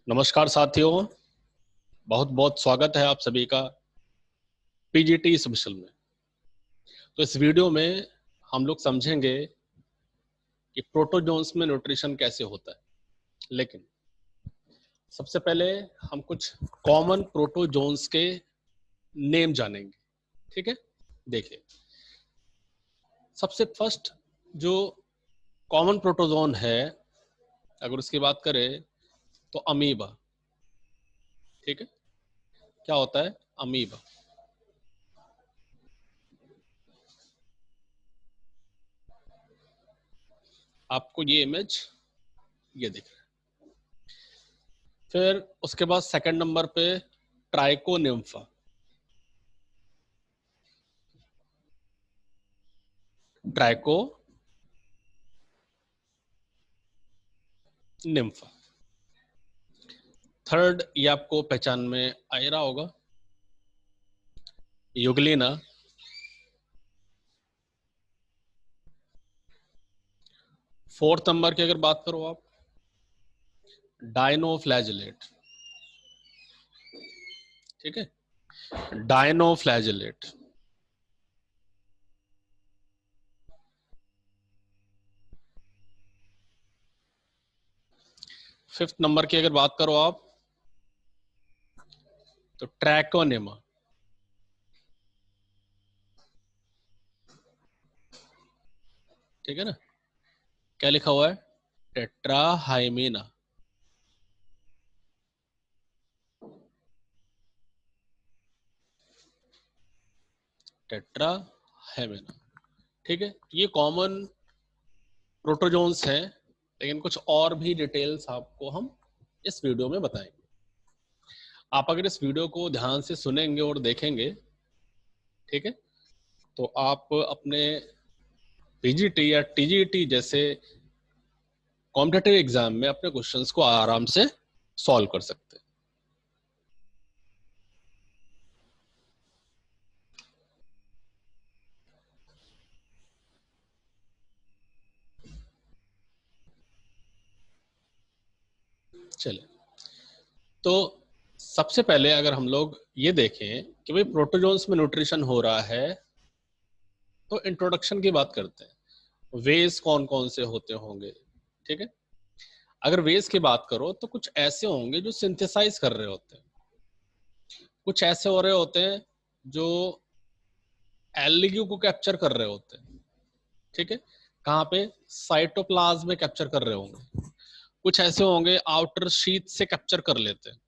नमस्कार साथियों, बहुत बहुत स्वागत है आप सभी का पीजीटी स्पेशल में। तो इस वीडियो में हम लोग समझेंगे कि प्रोटोजोन्स में न्यूट्रिशन कैसे होता है। लेकिन सबसे पहले हम कुछ कॉमन प्रोटोजोन्स के नेम जानेंगे। ठीक है, देखिए सबसे फर्स्ट जो कॉमन प्रोटोजोन है, अगर उसकी बात करें तो अमीबा। ठीक है, क्या होता है अमीबा? आपको ये इमेज ये दिख रहा है। फिर उसके बाद सेकंड नंबर पे ट्राइकोनिम्फा। ट्राइको निम्फा। थर्ड ये आपको पहचान में आ ही रहा होगा, युगलिना। फोर्थ नंबर की अगर बात करो आप, डायनोफ्लैजिलेट। ठीक है, डायनोफ्लैजिलेट। फिफ्थ नंबर की अगर बात करो आप तो ट्रैकोनिमा। ठीक है ना, क्या लिखा हुआ है? टेट्राहाइमीना। टेट्राहाइमीना। ठीक है, ये कॉमन प्रोटोजोन्स हैं, लेकिन कुछ और भी डिटेल्स आपको हम इस वीडियो में बताएंगे। आप अगर इस वीडियो को ध्यान से सुनेंगे और देखेंगे, ठीक है, तो आप अपने पीजीटी या टीजीटी जैसे कॉम्पिटिटिव एग्जाम में अपने क्वेश्चंस को आराम से सॉल्व कर सकते हैं। चलिए, तो सबसे पहले अगर हम लोग ये देखें कि भाई प्रोटोजोन्स में न्यूट्रिशन हो रहा है, तो इंट्रोडक्शन की बात करते हैं। वेज कौन कौन से होते होंगे? ठीक है, अगर वेज की बात करो तो कुछ ऐसे होंगे जो सिंथेसाइज कर रहे होते हैं, कुछ ऐसे हो रहे होते हैं जो एल्गियो को कैप्चर कर रहे होते हैं। ठीक है, कहाँ पे? साइटोप्लाज्म में कैप्चर कर रहे होंगे। कुछ ऐसे होंगे आउटर शीथ से कैप्चर कर लेते हैं।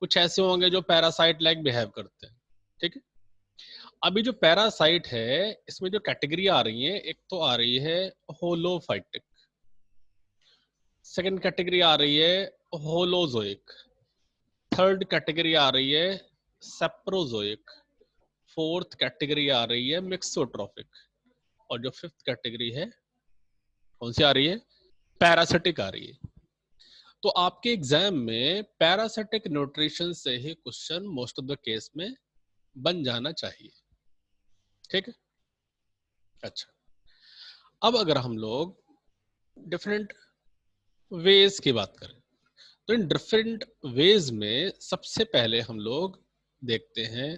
कुछ ऐसे होंगे जो पैरासाइट लाइक बिहेव करते हैं। ठीक है, अभी जो पैरासाइट है इसमें जो कैटेगरी आ रही है, एक तो आ रही है होलोफाइटिक, सेकंड कैटेगरी आ रही है होलोजोइक, थर्ड कैटेगरी आ रही है सेप्रोजोइक, फोर्थ कैटेगरी आ रही है मिक्सोट्रॉफिक, और जो फिफ्थ कैटेगरी है कौन सी आ रही है? पैरासिटिक आ रही है। तो आपके एग्जाम में पैरासिटिक न्यूट्रिशन से ही question most of the case में बन जाना चाहिए। ठीक है, अच्छा, अब अगर हम लोग डिफरेंट वेज की बात करें, तो इन डिफरेंट वेज में सबसे पहले हम लोग देखते हैं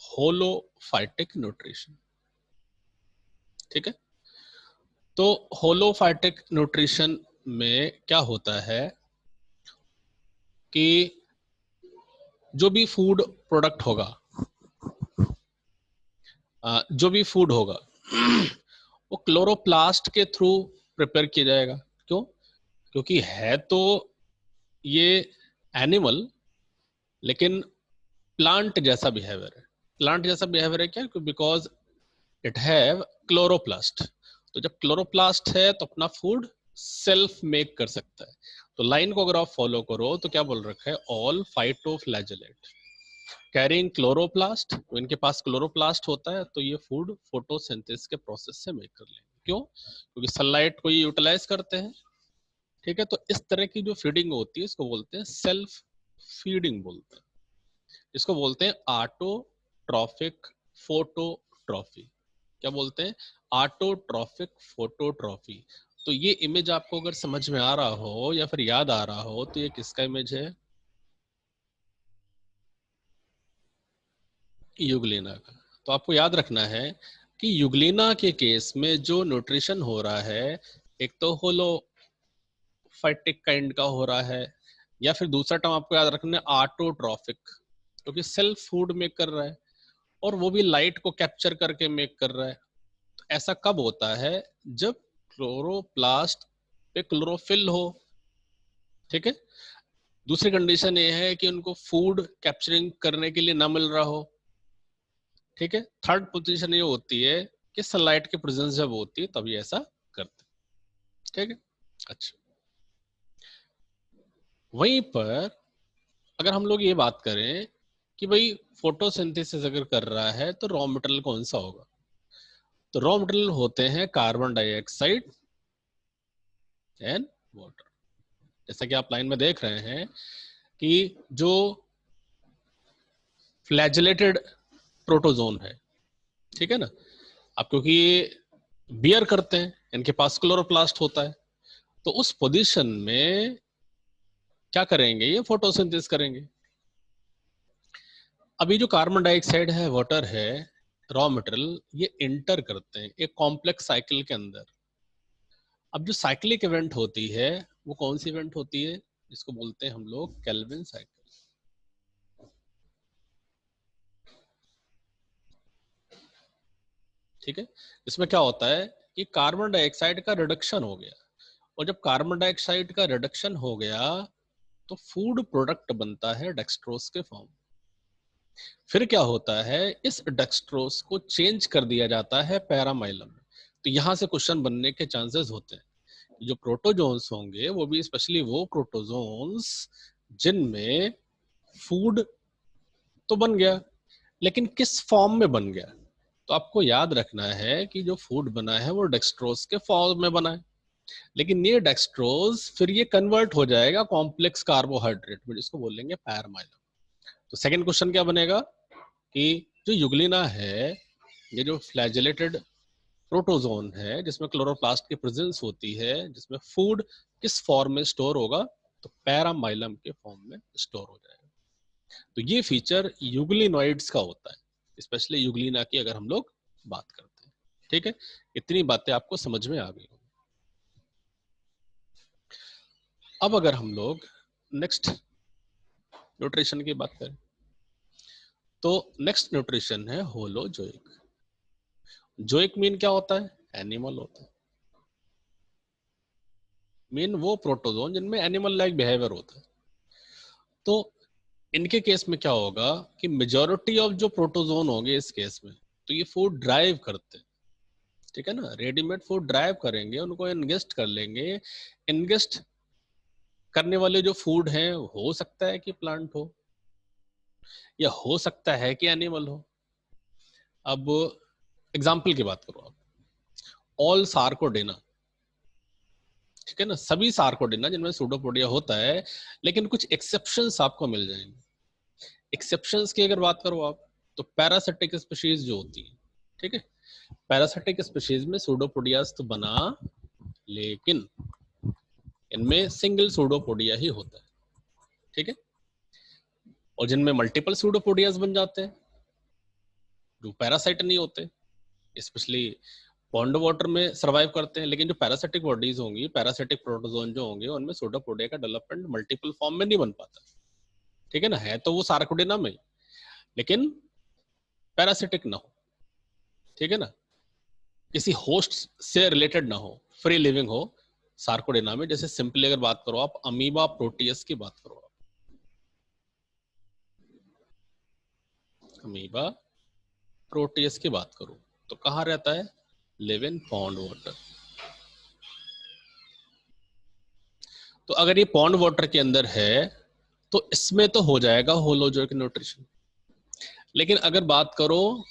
होलोफाइटिक न्यूट्रिशन। ठीक है, तो होलोफाइटिक न्यूट्रिशन में क्या होता है कि जो भी फूड प्रोडक्ट होगा, जो भी फूड होगा वो क्लोरोप्लास्ट के थ्रू प्रिपेयर किया जाएगा। क्यों? क्योंकि है तो ये एनिमल, लेकिन प्लांट जैसा बिहेवियर है। प्लांट जैसा बिहेवियर है क्या? Because it have chloroplast. तो जब क्लोरोप्लास्ट है तो अपना फूड सेल्फ मेक कर सकता है। तो लाइन को अगर आप फॉलो करो तो क्या बोल रखा है? All phytoflagellate carrying chloroplast. तो इनके पास क्लोरोप्लास्ट होता है, तो ये फूड फोटोसिंथेसिस के प्रोसेस से मेक कर लेंगे। क्यों? क्योंकि सनलाइट को ये यूटिलाइज करते हैं। ठीक है, तो इस तरह की जो फीडिंग होती है इसको बोलते हैं सेल्फ फीडिंग बोलते हैं। इसको बोलते हैं ऑटोट्रॉफिक फोटोट्रॉफी। क्या बोलते हैं? ऑटोट्रॉफिक फोटोट्रॉफी। तो ये इमेज आपको अगर समझ में आ रहा हो या फिर याद आ रहा हो, तो ये किसका इमेज है? यूग्लिना का। तो आपको याद रखना है कि यूग्लिना के केस में जो न्यूट्रिशन हो रहा है, एक तो होलोफाइटिक काइंड का हो रहा है, या फिर दूसरा टर्म आपको याद रखना है ऑटोट्रॉफिक, क्योंकि सेल्फ फूड मेक कर रहा है और वो भी लाइट को कैप्चर करके मेक कर रहा है। तो ऐसा कब होता है? जब क्लोरोप्लास्ट पे क्लोरोफिल हो, ठीक है। दूसरी कंडीशन ये है कि उनको फूड कैप्चरिंग करने के लिए ना मिल रहा हो, ठीक है। थर्ड पोजीशन ये होती है कि सनलाइट की प्रेजेंस जब होती है तभी ऐसा करते, ठीक है। अच्छा, वहीं पर अगर हम लोग ये बात करें कि भाई फोटोसिंथेसिस अगर कर रहा है तो रॉ मटेरियल कौन सा होगा, तो रॉ मटेरियल होते हैं कार्बन डाइऑक्साइड एंड वाटर। जैसा कि आप लाइन में देख रहे हैं कि जो फ्लैजेलेटेड प्रोटोजोन है, ठीक है ना, अब क्योंकि ये बियर करते हैं, इनके पास क्लोरोप्लास्ट होता है, तो उस पोजीशन में क्या करेंगे, ये फोटोसिंथेसिस करेंगे। अभी जो कार्बन डाइऑक्साइड है, वाटर है, रॉ मटेरियल, ये इंटर करते हैं एक कॉम्प्लेक्स साइकिल के अंदर। अब जो साइक्लिक इवेंट होती है वो कौन सी इवेंट होती है, जिसको बोलते हैं हम लोग केल्विन साइकिल, ठीक है। इसमें क्या होता है कि कार्बन डाइऑक्साइड का रिडक्शन हो गया, और जब कार्बन डाइऑक्साइड का रिडक्शन हो गया तो फूड प्रोडक्ट बनता है डेक्सट्रोज के फॉर्म। फिर क्या होता है, इस डेक्सट्रोज को चेंज कर दिया जाता है पैरामाइलम में। तो यहां से क्वेश्चन बनने के चांसेस होते हैं। जो प्रोटोजोन्स होंगे वो भी स्पेशली वो प्रोटोजोन्स जिनमें फूड तो बन गया, लेकिन किस फॉर्म में बन गया। तो आपको याद रखना है कि जो फूड बना है वो डेक्सट्रोज के फॉर्म में बना है, लेकिन ये डेक्सट्रोज फिर ये कन्वर्ट हो जाएगा कॉम्प्लेक्स कार्बोहाइड्रेट में, जिसको बोलेंगे पैरामाइलम। तो सेकंड क्वेश्चन क्या बनेगा कि जो यूग्लिना है, ये जो फ्लैजेलेटेड प्रोटोजोन है जिसमें क्लोरोप्लास्ट की प्रेजेंस होती है, जिसमें फूड किस फॉर्म में स्टोर होगा, तो पैरामाइलम के फॉर्म में स्टोर हो जाएगा। तो ये फीचर यूग्लिनॉइड्स का होता है, स्पेशली यूग्लिना की अगर हम लोग बात करते हैं, ठीक है। इतनी बातें आपको समझ में आ गई। अब अगर हम लोग नेक्स्ट न्यूट्रिशन की बात करें, तो नेक्स्ट न्यूट्रिशन है होलोजोइक। जोइक मीन क्या होता है, एनिमल होता है। मीन वो प्रोटोजोन जिनमें एनिमल लाइक बिहेवियर होता है। तो इनके केस में क्या होगा कि मेजॉरिटी ऑफ जो प्रोटोजोन होंगे इस केस में, तो ये फूड ड्राइव करते हैं, ठीक है ना। रेडीमेड फूड ड्राइव करेंगे, उनको इनगेस्ट कर लेंगे। इनगेस्ट करने वाले जो फूड हैं हो सकता है कि प्लांट हो, या हो सकता है कि एनिमल हो। अब एग्जाम्पल की बात करो आप, ऑल सार्कोडेना, ठीक है ना, सभी सार्कोडेना जिनमें सूडोपोडिया होता है, लेकिन कुछ एक्सेप्शंस आपको मिल जाएंगे। एक्सेप्शंस की अगर बात करो आप, तो पैरासिटिक स्पीशीज जो होती है, ठीक है, पैरासिटिक स्पीशीज में सूडोपोडियास तो बना, लेकिन इनमें सिंगल सूडोपोडिया ही होता है, ठीक है। और जिनमें मल्टीपल सूडोपोडियास बन जाते हैं, जो पैरासाइट नहीं होते, स्पेशली पॉन्ड वाटर में सर्वाइव करते हैं, लेकिन जो पैरासिटिक बॉडीज होंगी, पैरासिटिक प्रोटोजोन जो होंगे, उनमें सूडोपोडिया का डेवलपमेंट मल्टीपल फॉर्म में नहीं बन पाता, ठीक है ना। है तो वो सार्कोडेना में, लेकिन पैरासिटिक ना हो, ठीक है ना, किसी होस्ट से रिलेटेड ना हो, फ्री लिविंग हो सार्कोडेना में। जैसे सिंपली अगर बात करो आप अमीबा प्रोटियस की बात करो आप, अमीबा प्रोटियस की बात करो तो कहाँ रहता है, लिव इन पॉन्ड वाटर। तो अगर ये पॉन्ड वाटर के अंदर है तो इसमें तो हो जाएगा होलोजोइक न्यूट्रिशन। लेकिन अगर बात करो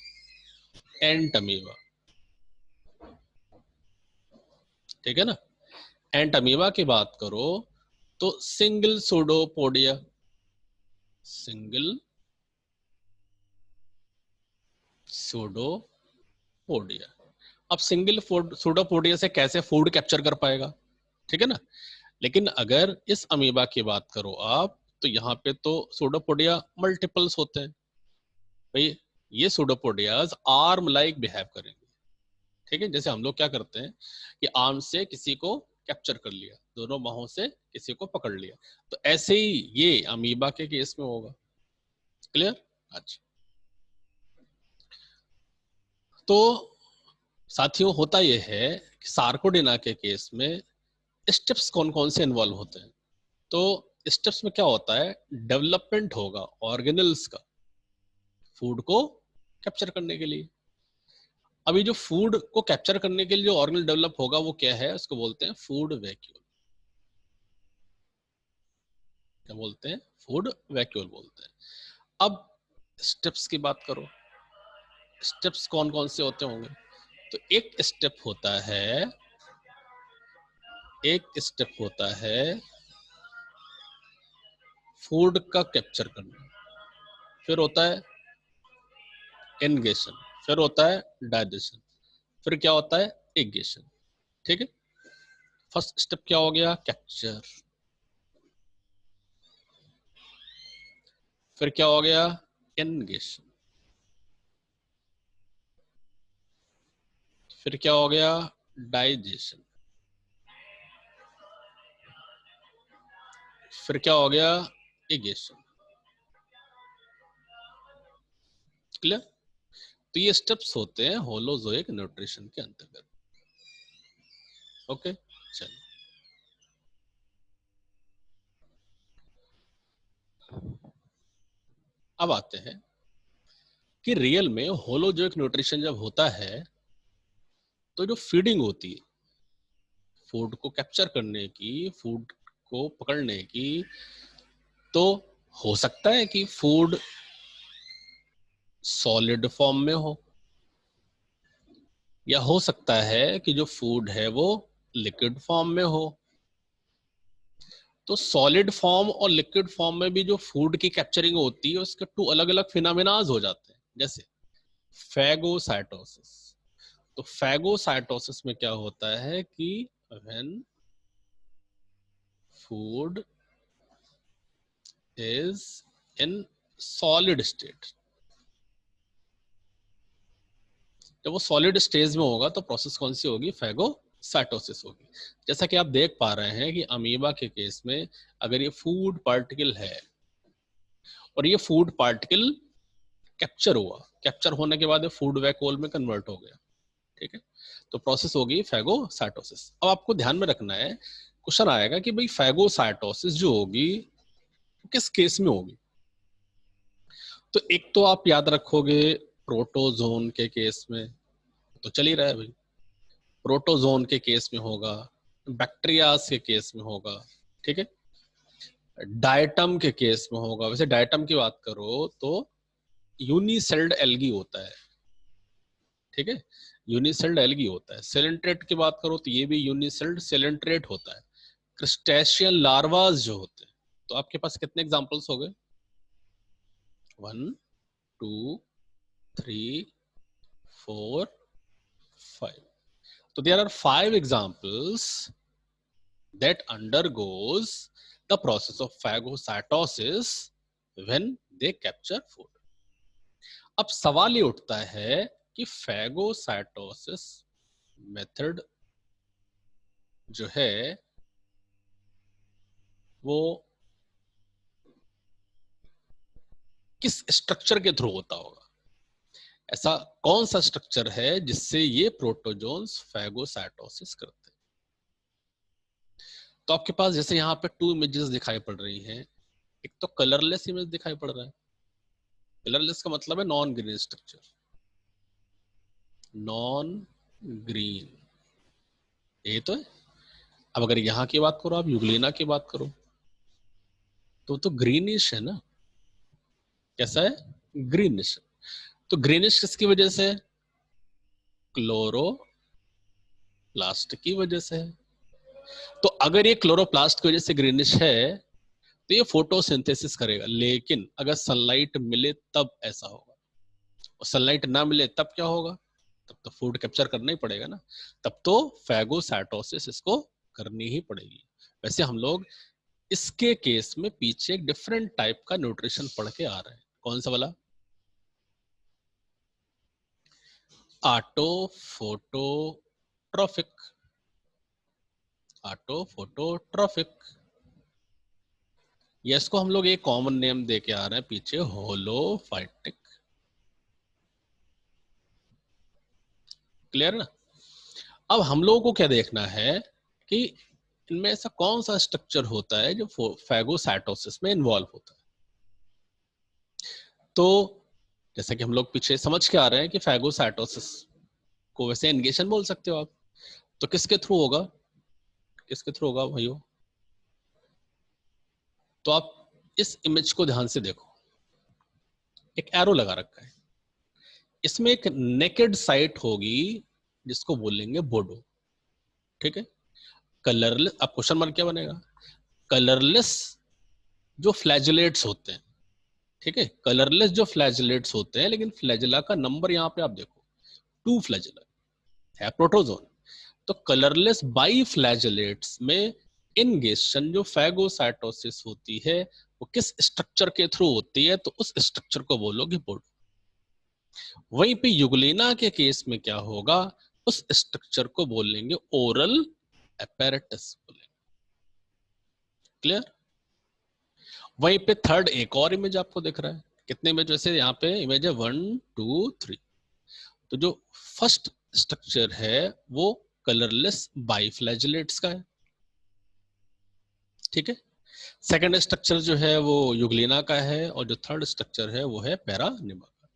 एंट अमीबा, ठीक है ना, एंट अमीबा की बात करो तो सिंगल सूडोपोडिया, सिंगल सूडोपोडिया। अब सिंगल सूडोपोडिया से कैसे फूड कैप्चर कर पाएगा, ठीक है ना। लेकिन अगर इस अमीबा की बात करो आप, तो यहाँ पे तो सूडोपोडिया मल्टीपल्स होते हैं भाई। ये सूडोपोडियाज आर्म लाइक बिहेव करेंगे, ठीक है। जैसे हम लोग क्या करते हैं कि आर्म से किसी को कैप्चर कर लिया, दोनों बाहों से किसी को पकड़ लिया, तो ऐसे ही ये अमीबा के केस में होगा। क्लियर? अच्छा, तो साथियों होता यह है कि सार्कोडिना के केस में स्टेप्स कौन कौन से इन्वॉल्व होते हैं। तो स्टेप्स में क्या होता है, डेवलपमेंट होगा ऑर्गेनल्स का फूड को कैप्चर करने के लिए। अभी जो फूड को कैप्चर करने के लिए जो ऑर्गेनल डेवलप होगा वो क्या है, उसको बोलते हैं फूड वैक्यूल। क्या बोलते हैं? फूड वैक्यूल बोलते हैं। अब स्टेप्स की बात करो, स्टेप्स कौन कौन से होते होंगे। तो एक स्टेप होता है फूड का कैप्चर करना, फिर होता है एनगेशन, फिर होता है डाइजेशन, फिर क्या होता है एगेशन, ठीक है। फर्स्ट स्टेप क्या हो गया, कैप्चर, फिर क्या हो गया एनगेशन, फिर क्या हो गया डाइजेशन, फिर क्या हो गया एगेशन। क्लियर? तो ये स्टेप्स होते हैं होलोजोइक न्यूट्रिशन के अंतर्गत। ओके, चलो अब आते हैं कि रियल में होलोजोइक न्यूट्रिशन जब होता है तो जो फीडिंग होती है फूड को कैप्चर करने की, फूड को पकड़ने की, तो हो सकता है कि फूड सॉलिड फॉर्म में हो, या हो सकता है कि जो फूड है वो लिक्विड फॉर्म में हो। तो सॉलिड फॉर्म और लिक्विड फॉर्म में भी जो फूड की कैप्चरिंग होती है उसके टू अलग अलग फिनोमेनाज हो जाते हैं, जैसे फैगोसाइटोसिस। तो फैगोसाइटोसिस में क्या होता है कि when food is in solid state, जब वो सॉलिड स्टेज में होगा तो प्रोसेस कौन सी होगी, फैगोसाइटोसिस होगी। जैसा कि आप देख पा रहे हैं कि अमीबा के केस में अगर ये फूड पार्टिकल है और ये फूड पार्टिकल कैप्चर हुआ, कैप्चर होने के बाद फूड वैक्यूल में कन्वर्ट हो गया, ठीक है, तो प्रोसेस होगी फैगोसाइटोसिस। अब आपको ध्यान में रखना है, क्वेश्चन आएगा कि भाई फैगोसाइटोसिस जो होगी किस केस में होगी। तो एक तो आप याद रखोगे प्रोटोजोन के केस में, तो चल ही रहा है भाई, प्रोटोजोन के केस में होगा, बैक्टीरियाज के केस में होगा, ठीक है, डायटम के केस में होगा। वैसे डायटम की बात करो तो यूनिसेल्ड एल्गी होता है, ठीक है, यूनिसेल्ड एल्गी होता है। सेलेंट्रेट की बात करो तो ये भी यूनिसेल्ड सेलेंट्रेट होता है। क्रस्टेशियन लार्वास जो होते हैं, तो आपके पास कितने एग्जांपल्स हो गए, 1 2 3 4 5। तो there are 5 examples that undergoes the process of phagocytosis when they capture food। अब सवाल ये उठता है कि फैगोसाइटोसिस मेथड जो है वो किस स्ट्रक्चर के थ्रू होता होगा, ऐसा कौन सा स्ट्रक्चर है जिससे ये प्रोटोजोन्स फैगोसाइटोसिस करते हैं। तो आपके पास जैसे यहाँ पे 2 इमेजेस दिखाई पड़ रही हैं, एक तो कलरलेस इमेज दिखाई पड़ रहा है, कलरलेस का मतलब है non green structure, non green, ये तो है। अब अगर यहाँ की बात करो, आप यूग्लिना की बात करो, तो ग्रीनिश है ना, कैसा है, ग्रीनिश। तो ग्रीनिश किसकी वजह से, क्लोरोप्लास्ट की वजह से है। तो अगर ये क्लोरोप्लास्ट की वजह से ग्रीनिश है तो ये फोटोसिंथेसिस करेगा, लेकिन अगर सनलाइट मिले तब ऐसा होगा, और सनलाइट ना मिले तब क्या होगा, तब तो फूड कैप्चर करना ही पड़ेगा ना, तब तो फैगोसाइटोसिस इसको करनी ही पड़ेगी। वैसे हम लोग इसके केस में पीछे एक डिफरेंट टाइप का न्यूट्रिशन पढ़ के आ रहे हैं, कौन सा वाला, ऑटोफोटोट्रॉफिक, ऑटोफोटोट्रॉफिक, ये इसको हम लोग एक कॉमन नेम दे के आ रहे हैं पीछे, होलोफाइटिक। क्लियर ना? अब हम लोगों को क्या देखना है कि इनमें ऐसा कौन सा स्ट्रक्चर होता है जो फैगोसाइटोसिस में इन्वॉल्व होता है। तो जैसे कि हम लोग पीछे समझ के आ रहे हैं कि फैगोसाइटोसिस को वैसे एनगेशन बोल सकते हो आप, तो किसके थ्रू होगा, किसके थ्रू होगा भाइयों? तो आप इस इमेज को ध्यान से देखो, एक एरो लगा रखा है, इसमें एक नेकेड साइट होगी जिसको बोलेंगे बोडो, ठीक है। कलरलेस, अब क्वेश्चन मार्क क्या बनेगा? कलरलेस जो फ्लैजिलेट्स होते हैं, ठीक है, कलरलेस जो फ्लैजिलेट्स होते हैं, लेकिन फ्लैजिला का नंबर यहाँ पे आप देखो 2 फ्लैजिला है, प्रोटोजोन। तो कलरलेस बाई फ्लैजिलेट्स में इनगेशन जो फैगोसाइटोसिस होती है वो किस स्ट्रक्चर के थ्रू होती है? तो उस स्ट्रक्चर को बोलोगे बोडो। वहीं पे युगलेना के केस में क्या होगा? उस स्ट्रक्चर को बोलेंगे ओरल एपेरेटस बोलेंगे। क्लियर? वहीं पे थर्ड एक और इमेज आपको दिख रहा है, कितने इमेज? वैसे यहाँ पे इमेज है 1 2 3। तो जो फर्स्ट स्ट्रक्चर है वो कलरलेस बाइफ्लैजिलेट्स का है, ठीक है। सेकंड स्ट्रक्चर जो है वो युगलिना का है, और जो थर्ड स्ट्रक्चर है वो है पैरानिमा का।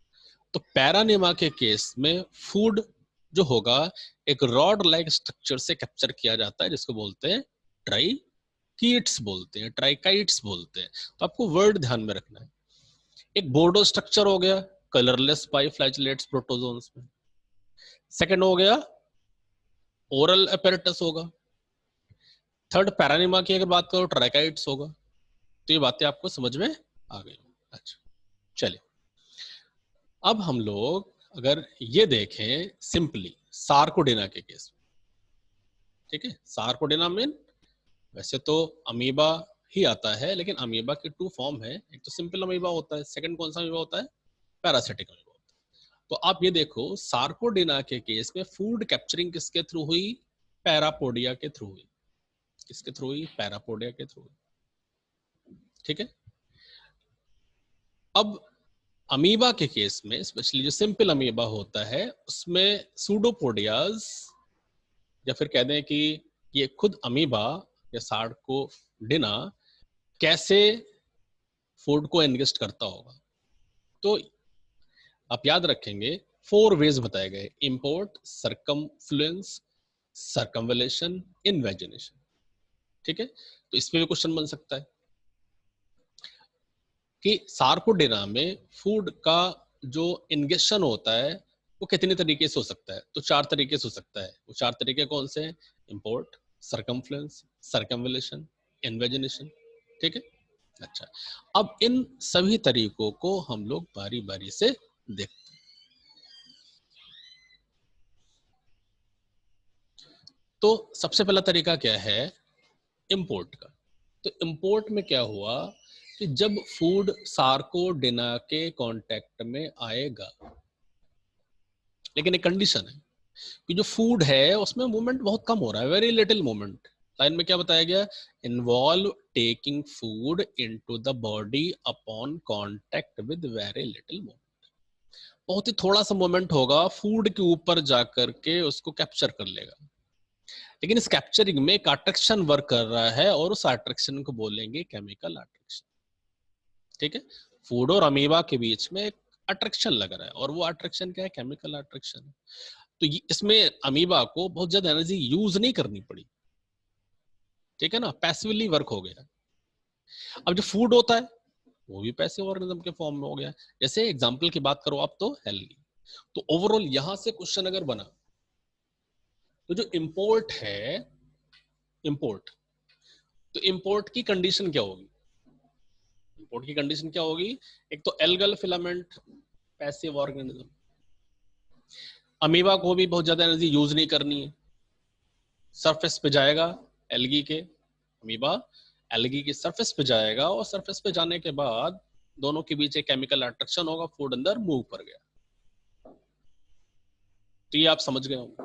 तो पैरानिमा के केस में फूड जो होगा एक रॉड लाइक स्ट्रक्चर से कैप्चर किया जाता है, जिसको बोलते हैं ट्राइकीट्स बोलते हैं, ट्राइकाइट्स बोलते हैं। तो आपको वर्ड ध्यान में रखना है। एक बोर्डो स्ट्रक्चर हो गया कलरलेस बाइफ्लैजिलेट्स प्रोटोजोन्स में। सेकंड हो गया ओरल एपेरेटस होगा। थर्ड पैरानिमा की अगर बात करो ट्राइकाइट्स होगा। तो ये बातें आपको समझ में आ गई। अच्छा, चलिए अब हम लोग अगर ये देखें सिंपली सार्कोडेना के केस में, ठीक है। सार्कोडेना में वैसे तो अमीबा ही आता है, लेकिन अमीबा के 2 फॉर्म है, एक तो सिंपल अमीबा होता है, सेकंड कौन सा अमीबा होता है? पैरासिटिक अमीबा होता है। तो आप ये देखो सार्कोडेना के केस में फूड कैप्चरिंग किसके थ्रू हुई? पैरापोडिया के थ्रू हुई। किसके थ्रू हुई? पैरापोडिया के थ्रू हुई, ठीक है। अब अमीबा के केस में स्पेशली जो सिंपल अमीबा होता है उसमें सूडोपोडियाज, या फिर कह दें कि ये खुद अमीबा या सार्कोडेना कैसे फूड को एनगेस्ट करता होगा। तो आप याद रखेंगे 4 वेज बताए गए: इंपोर्ट, सरकमफ्लुएंस, सरकमवेलेशन, इन्वेजिनेशन, ठीक है। तो इसमें भी क्वेश्चन बन सकता है कि सार्कोडेना में फूड का जो इंगेशन होता है वो कितने तरीके से हो सकता है? तो 4 तरीके से हो सकता है। वो 4 तरीके कौन से हैं? इंपोर्ट, सरकमफ्लुएंस, सरकमवेलेशन, इन्वेजिनेशन, ठीक है। अच्छा, अब इन सभी तरीकों को हम लोग बारी बारी से देखते हैं। तो सबसे पहला तरीका क्या है? इंपोर्ट का। तो इंपोर्ट में क्या हुआ कि जब फूड सार्कोडेना के कांटेक्ट में आएगा, लेकिन एक कंडीशन है कि जो फूड है उसमें मूवमेंट बहुत कम हो रहा है, वेरी लिटिल मूवमेंट। लाइन में क्या बताया गया? Involve taking food into the body upon contact with very little movement. बहुत ही थोड़ा सा मूवमेंट होगा, फूड के ऊपर जाकर के उसको कैप्चर कर लेगा, लेकिन इस कैप्चरिंग में एक अट्रैक्शन वर्क कर रहा है, और उस अट्रैक्शन को बोलेंगे केमिकल अट्रैक्शन, ठीक है। फूड और अमीबा के बीच में एक अट्रैक्शन लग रहा है, और वो अट्रैक्शन क्या है? Chemical attraction. तो इसमें अमीबा को बहुत ज्यादा एनर्जी यूज नहीं करनी पड़ी, ठीक है ना, पैसिवली वर्क हो गया। अब जो फूड होता है वो भी पैसिव ऑर्गेनिज्म के फॉर्म में हो गया। जैसे एग्जांपल की बात करो आप तो एल्गी। तो ओवरऑल यहां से क्वेश्चन अगर बना तो जो इंपोर्ट है, इंपोर्ट, तो इंपोर्ट की कंडीशन क्या होगी? इंपोर्ट की कंडीशन क्या होगी? एक तो algal filament, passive organism. Amoeba को भी बहुत ज्यादा एनर्जी यूज नहीं करनी है, सरफेस पे जाएगा एल्गी के, अमीबा एल्गी की सरफेस पे जाएगा, और सरफेस पे जाने के बाद दोनों के बीच एक केमिकल अट्रैक्शन होगा, फूड अंदर मूव कर गया। तो ये आप समझ गए होंगे।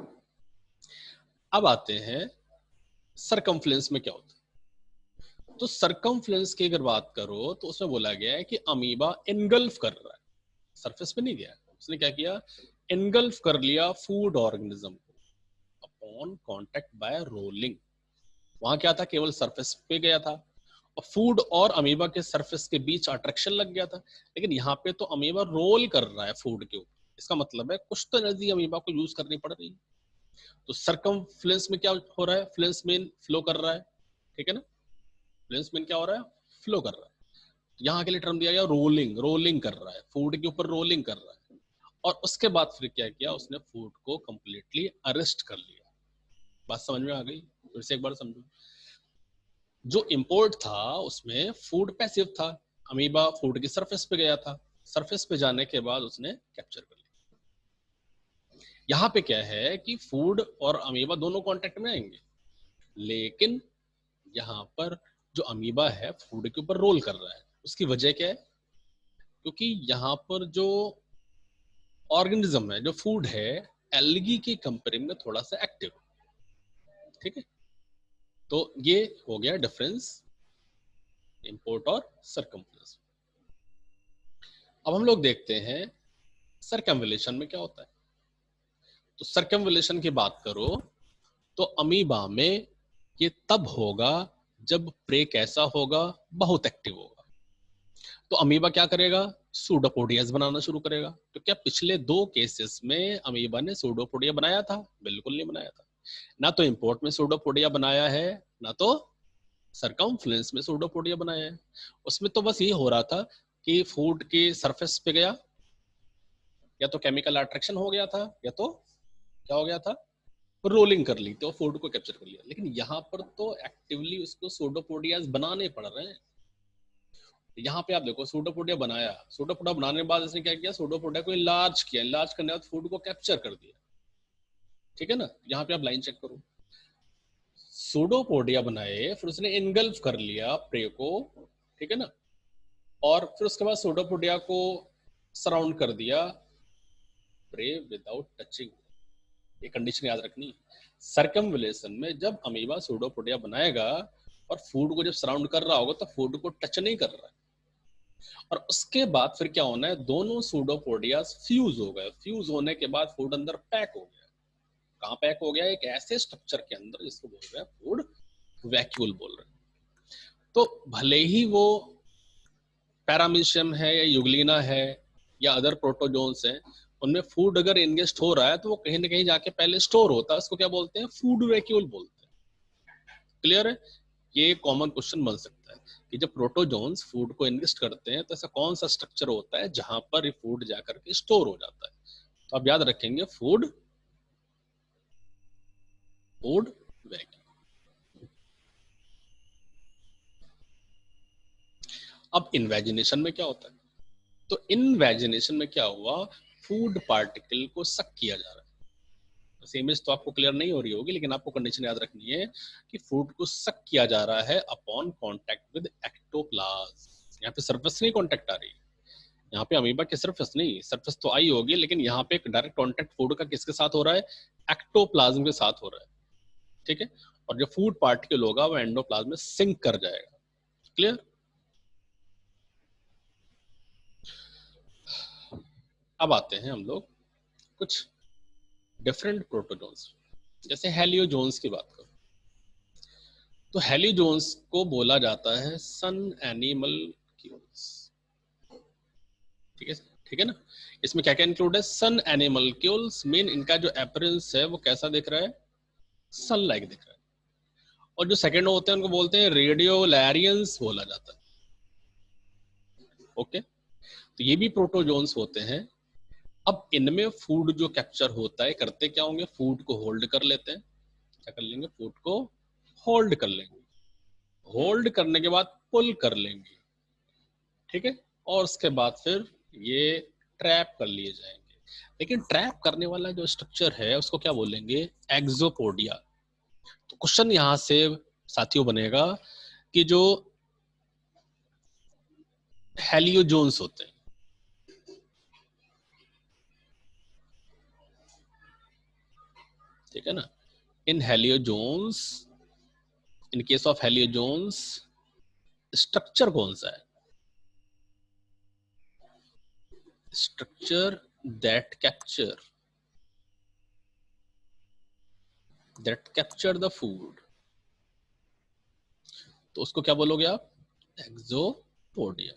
अब आते हैं सरकमफ्लेंस में क्या होता है। तो सरकमफ्लेंस की अगर बात करो तो उसमें बोला गया है कि अमीबा इनगल्फ कर रहा है, सरफेस पे नहीं गया, उसने क्या किया, इनगल्फ कर लिया फूड ऑर्गेनिज्म को अपॉन कांटेक्ट बाय रोलिंग। वहां क्या था, केवल सरफेस पे गया था और फूड और अमीबा के सरफेस के बीच अट्रैक्शन लग गया था। लेकिन यहाँ पे तो अमीबा रोल कर रहा है फूड के ऊपर, इसका मतलब है कुछ तो एनर्जी अमीबा को यूज करनी पड़ रही है। तो सरकमफ्लेंस में क्या हो रहा है, फ्लेंस मेन फ्लो कर रहा है, ठीक है ना, फ्लेंस मेन क्या हो रहा है, फ्लो कर रहा है। यहाँ के लिए टर्म दिया गया रोलिंग, रोलिंग कर रहा है, फूड के ऊपर रोलिंग कर रहा है। और उसके बाद फिर क्या किया, उसने फूड को कंप्लीटली अरेस्ट कर लिया। बात समझ में आ गई, फिर से एक बार समझो। जो इंपोर्ट था उसमें फूड पैसिव था, अमीबा फूड की सरफेस पे गया था, सरफेस पे जाने के बाद उसने कैप्चर कर लिया। यहाँ पे क्या है कि फूड और अमीबा दोनों कांटेक्ट में आएंगे, लेकिन यहाँ पर जो अमीबा है फूड के ऊपर रोल कर रहा है। उसकी वजह क्या है, क्योंकि यहाँ पर जो ऑर्गेनिज्म है, जो फूड है, एल्गी की कंपेरिजन में थोड़ा सा एक्टिव, ठीक है। तो ये हो गया डिफरेंस इंपोर्ट और सरकमफ्लेंस। अब हम लोग देखते हैं सरकमवेलेशन में क्या होता है। तो सरकमवेलेशन की बात करो तो अमीबा में ये तब होगा जब प्रे कैसा होगा, बहुत एक्टिव होगा। तो अमीबा क्या करेगा, सूडोपोडियाज बनाना शुरू करेगा। तो क्या पिछले दो केसेस में अमीबा ने सूडोपोडिया बनाया था? बिल्कुल नहीं बनाया था। ना तो इंपोर्ट में सूडोपोडिया बनाया है, ना तो सरकमफ्लेंस में सूडोपोडिया बनाया है। उसमें तो बस ये हो रहा था कि फूड के सरफेस पे गया, या तो केमिकल अट्रैक्शन हो गया था, या तो क्या हो गया था, रोलिंग कर ली तो फूड को कैप्चर कर लिया। लेकिन यहाँ पर तो एक्टिवली उसको सूडोपोडियाज बनाने पड़ रहे हैं। यहाँ पे आप देखो सूडोपोडिया बनाया, सूडोपोडिया बनाने के बाद इसने क्या किया, सूडोपोडिया को इलाज किया, इलाज करने के बाद फूड को कैप्चर कर दिया, ठीक है ना। यहाँ पे आप लाइन चेक करो, सूडोपोडिया बनाए, फिर उसने इनगल्फ कर लिया प्रे को, ठीक है ना, और फिर उसके बाद सूडोपोडिया को सराउंड कर दिया, प्रे विदाउट टचिंग। ये कंडीशन याद रखनी। सरकमवेलेशन में जब अमीबा सूडोपोडिया बनाएगा और फूड को जब सराउंड कर रहा होगा तो फूड को टच नहीं कर रहा है, और उसके बाद फिर क्या होना है, दोनों सूडोपोडिया फ्यूज हो गए। फ्यूज होने के बाद फूड अंदर पैक हो गया। कहाँ पैक हो गया, एक ऐसे स्ट्रक्चर के अंदर जिसको बोल रहे हैं फूड वैक्यूल बोल रहे हैं। तो भले ही वो पैरामीशियम है या यूग्लिना है या अदर प्रोटोजोन्स हैं, उनमें फूड अगर इंगेस्ट हो रहा है तो वो कहीं ना कहीं जाके पहले स्टोर होता है, उसको क्या बोलते हैं, फूड वैक्यूल बोलते हैं। क्लियर है। ये कॉमन क्वेश्चन बन सकता है कि जब प्रोटोजोन्स फूड को इंगेस्ट करते हैं तो ऐसा कौन सा स्ट्रक्चर होता है जहां पर ये फूड जाकर के स्टोर हो जाता है। तो आप याद रखेंगे फूड वैक्यूल। अब इन्वेजिनेशन में क्या होता है, तो इन्वेजिनेशन में क्या हुआ, फूड पार्टिकल को सक किया जा रहा है। इमेज तो आपको क्लियर नहीं हो रही होगी, लेकिन आपको कंडीशन याद रखनी है कि फूड को सक किया जा रहा है अपॉन कांटेक्ट विद एक्टोप्लाज्म। यहाँ पे सरफेस नहीं कांटेक्ट आ रही, यहाँ पे अमीबा की सरफेस नहीं, सरफेस तो आई होगी, लेकिन यहाँ पे एक डायरेक्ट कांटेक्ट फूड का किसके साथ हो रहा है, एक्टोप्लाज्म के साथ हो रहा है, ठीक है। और जो फूड पार्टिकल होगा वो एंडोप्लाज्म में सिंक कर जाएगा। क्लियर। अब आते हैं हम लोग कुछ डिफरेंट प्रोटोजोन्स, जैसे हेलियोजोन्स की बात करो तो हेलियोजोन्स को बोला जाता है सन एनिमल क्यूल्स, ठीक है, ठीक है ना। इसमें क्या क्या इंक्लूड है, सन एनिमल क्यूल्स। मेन इनका जो अपीयरेंस है वो कैसा दिख रहा है, सन लाइक दिख रहा है। और जो सेकंड होते हैं उनको बोलते हैं रेडियोलैरियंस बोला जाता है। ओके, तो ये भी प्रोटोजोन्स होते हैं। अब इनमें फूड जो कैप्चर होता है, करते क्या होंगे, फूड को होल्ड कर लेते हैं। क्या कर लेंगे, फूड को होल्ड कर लेंगे, होल्ड करने के बाद पुल कर लेंगे, ठीक है। और उसके बाद फिर ये ट्रैप कर लिए जाएंगे। लेकिन ट्रैप करने वाला जो स्ट्रक्चर है उसको क्या बोलेंगे, एक्सोपोडिया। तो क्वेश्चन यहां से साथियों बनेगा कि जो हेलियोजोन्स होते हैं, ठीक है ना। इन हेलियोजोन्स, इन केस ऑफ हेलियोजोन्स स्ट्रक्चर कौन सा है? Structure that capture the food, तो उसको क्या बोलोगे आप? एक्सोपोडिया।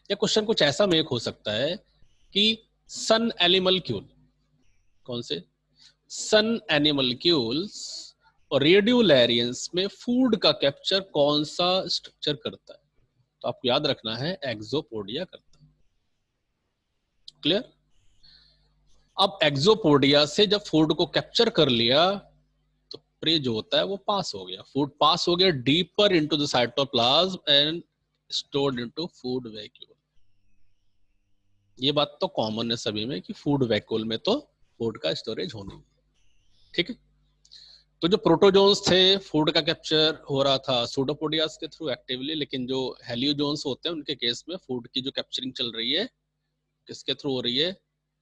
या क्वेश्चन कुछ ऐसा मेक हो सकता है कि सन एनिमलक्यूल, कौन से? सन एनिमलक्यूल्स और रेडियोलैरियंस में फूड का कैप्चर कौन सा स्ट्रक्चर करता है? तो आपको याद रखना है एक्सोपोडिया करता है। क्लियर? अब एक्सोपोडिया से जब फूड को कैप्चर कर लिया तो प्रे जो होता है वो पास हो गया, फूड पास हो गया deeper into the cytoplasm and stored into food vacuole. ये बात तो कॉमन है सभी में कि फूड वैक्यूल में तो फूड का स्टोरेज होना ही। ठीक है, तो जो प्रोटोजोन्स थे फूड का कैप्चर हो रहा था सूडोपोडियास के थ्रू एक्टिवली, लेकिन जो हेलियोजोन्स होते हैं उनके केस में फूड की जो कैप्चरिंग चल रही है किसके थ्रू हो रही है?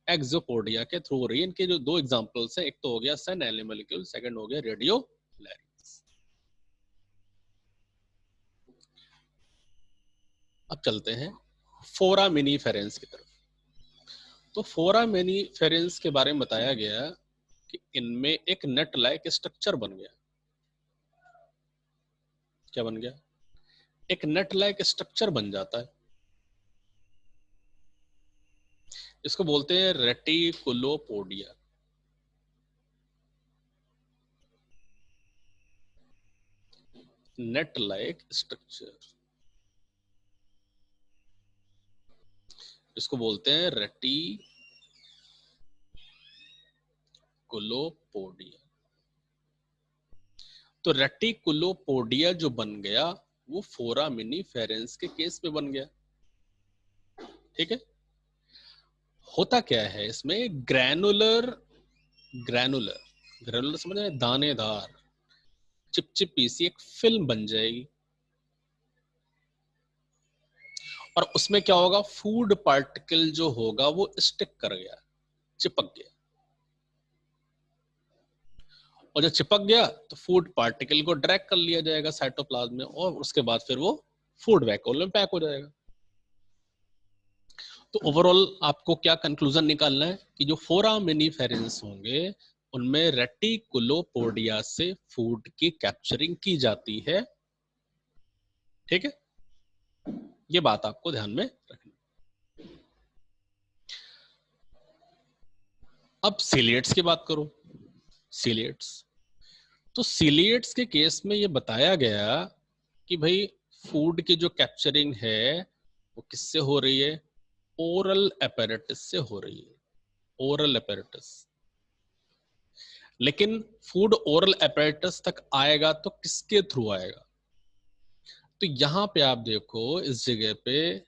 एक्सोपोडिया के थ्रू हो रही है। इनके जो दो एग्जांपल्स हैं, एक तो हो गया सन एनिमलक्यूल, सेकंड हो गया रेडियोलैरियंस। अब चलते हैं फोरामिनीफेरेंस की तरफ। तो फोरामिनीफेरेंस के बारे में बताया गया कि इनमें एक नट लाइक स्ट्रक्चर बन गया। क्या बन गया? एक नट लाइक स्ट्रक्चर बन जाता है, इसको बोलते हैं रेटिकुलोपोडिया। नेट लाइक स्ट्रक्चर, इसको बोलते हैं रेटिकुलोपोडिया। तो रेटिकुलोपोडिया जो बन गया वो फोरामिनीफेरेंस के केस में बन गया। ठीक है, होता क्या है इसमें? ग्रैनुलर ग्रैनुलर ग्रैनुलर समझ रहे हैं? दानेदार चिपचिपी सी एक फिल्म बन जाएगी और उसमें क्या होगा? फूड पार्टिकल जो होगा वो स्टिक कर गया, चिपक गया, और जब चिपक गया तो फूड पार्टिकल को ड्रैग कर लिया जाएगा साइटोप्लाज्म में और उसके बाद फिर वो फूड वैक्यूल में पैक हो जाएगा। तो ओवरऑल आपको क्या कंक्लूजन निकालना है कि जो फोरामिनीफेरेंस होंगे उनमें रेटिकुलोपोडिया से फूड की कैप्चरिंग की जाती है। ठीक है, ये बात आपको ध्यान में रखनी। अब सिलिएट्स की बात करो। सिलिएट्स, तो सिलिएट्स के केस में ये बताया गया कि भाई फूड की जो कैप्चरिंग है वो किससे हो रही है? ओरल एपेरेटस से हो रही है, ओरल एपेरेटस। लेकिन फूड ओरल एपेरेटस तक आएगा तो किसके थ्रू आएगा? तो यहां पे आप देखो, इस जगह पे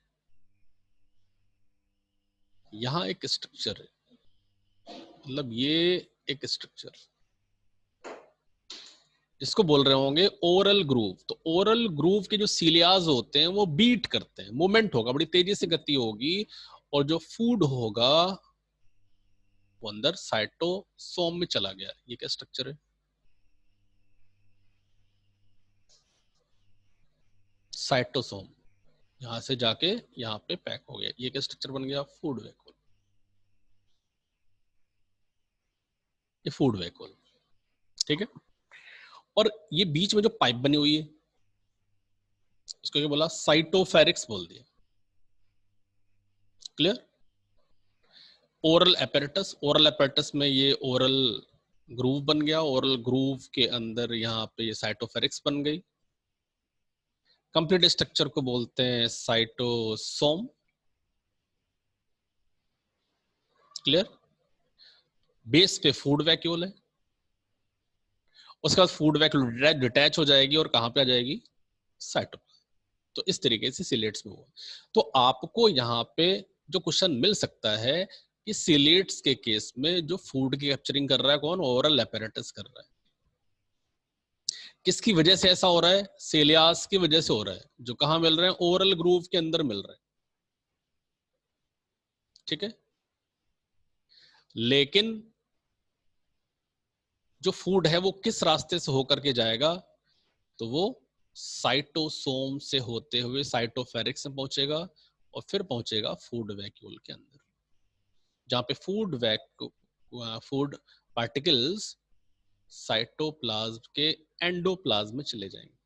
यहां एक स्ट्रक्चर है, मतलब ये एक स्ट्रक्चर जिसको बोल रहे होंगे ओरल ग्रूव। तो ओरल ग्रूव के जो सीलियाज होते हैं वो बीट करते हैं, मूवमेंट होगा, बड़ी तेजी से गति होगी, और जो फूड होगा वो अंदर साइटोसोम में चला गया। ये क्या स्ट्रक्चर है? साइटोसोम, यहां से जाके यहाँ पे पैक हो गया। ये क्या स्ट्रक्चर बन गया? Food vacuole. ये फूड वैक्यूल। ठीक है, और ये बीच में जो पाइप बनी हुई है इसको क्या बोला? साइटोफेरिक्स बोल दिया। Clear? Oral apparatus, oral apparatus में ये ओरल ग्रूव बन गया, ओरल ग्रूव के अंदर यहाँ पे ये साइटोफेरिक्स बन गई। कंप्लीट स्ट्रक्चर को बोलते हैं साइटोसोम। क्लियर? बेस पे फूड वैक्यूल है, उसके बाद फूड वैक्यूल डिटैच हो जाएगी और कहां पे आ जाएगी? साइटोप्लाज्म। तो इस तरीके से सिलेट्स में हुआ। तो आपको यहाँ पे जो क्वेश्चन मिल सकता है कि सिलेट्स के केस में जो फूड की कैप्चरिंग कर रहा है कौन? ओरल एपेरेटस कर रहा है। किसकी वजह से ऐसा हो रहा है? सेलियास की वजह से हो रहा है, जो कहां मिल रहे हैं? ओरल ग्रूव के अंदर मिल रहे हैं। ठीक है, लेकिन जो फूड है वो किस रास्ते से होकर के जाएगा, तो वो साइटोसोम से होते हुए साइटोफेरिक्स में पहुंचेगा और फिर पहुंचेगा फूड वैक्यूल के अंदर, जहां पे फूड पार्टिकल्स साइटोप्लाज्म के एंडोप्लाज्म में चले जाएंगे।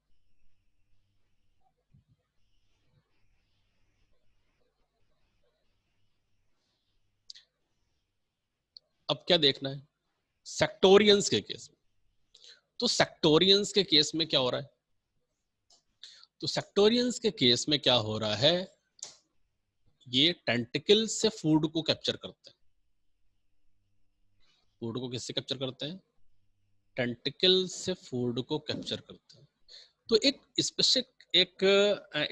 अब क्या देखना है सेक्टोरियंस के केस में। तो सेक्टोरियंस के केस में क्या हो रहा है, तो सेक्टोरियंस के केस में क्या हो रहा है, ये टेंटिकल से फूड को कैप्चर करते हैं। फूड को किससे कैप्चर करते हैं, टेंटिकल से फूड को कैप्चर करते हैं। तो एक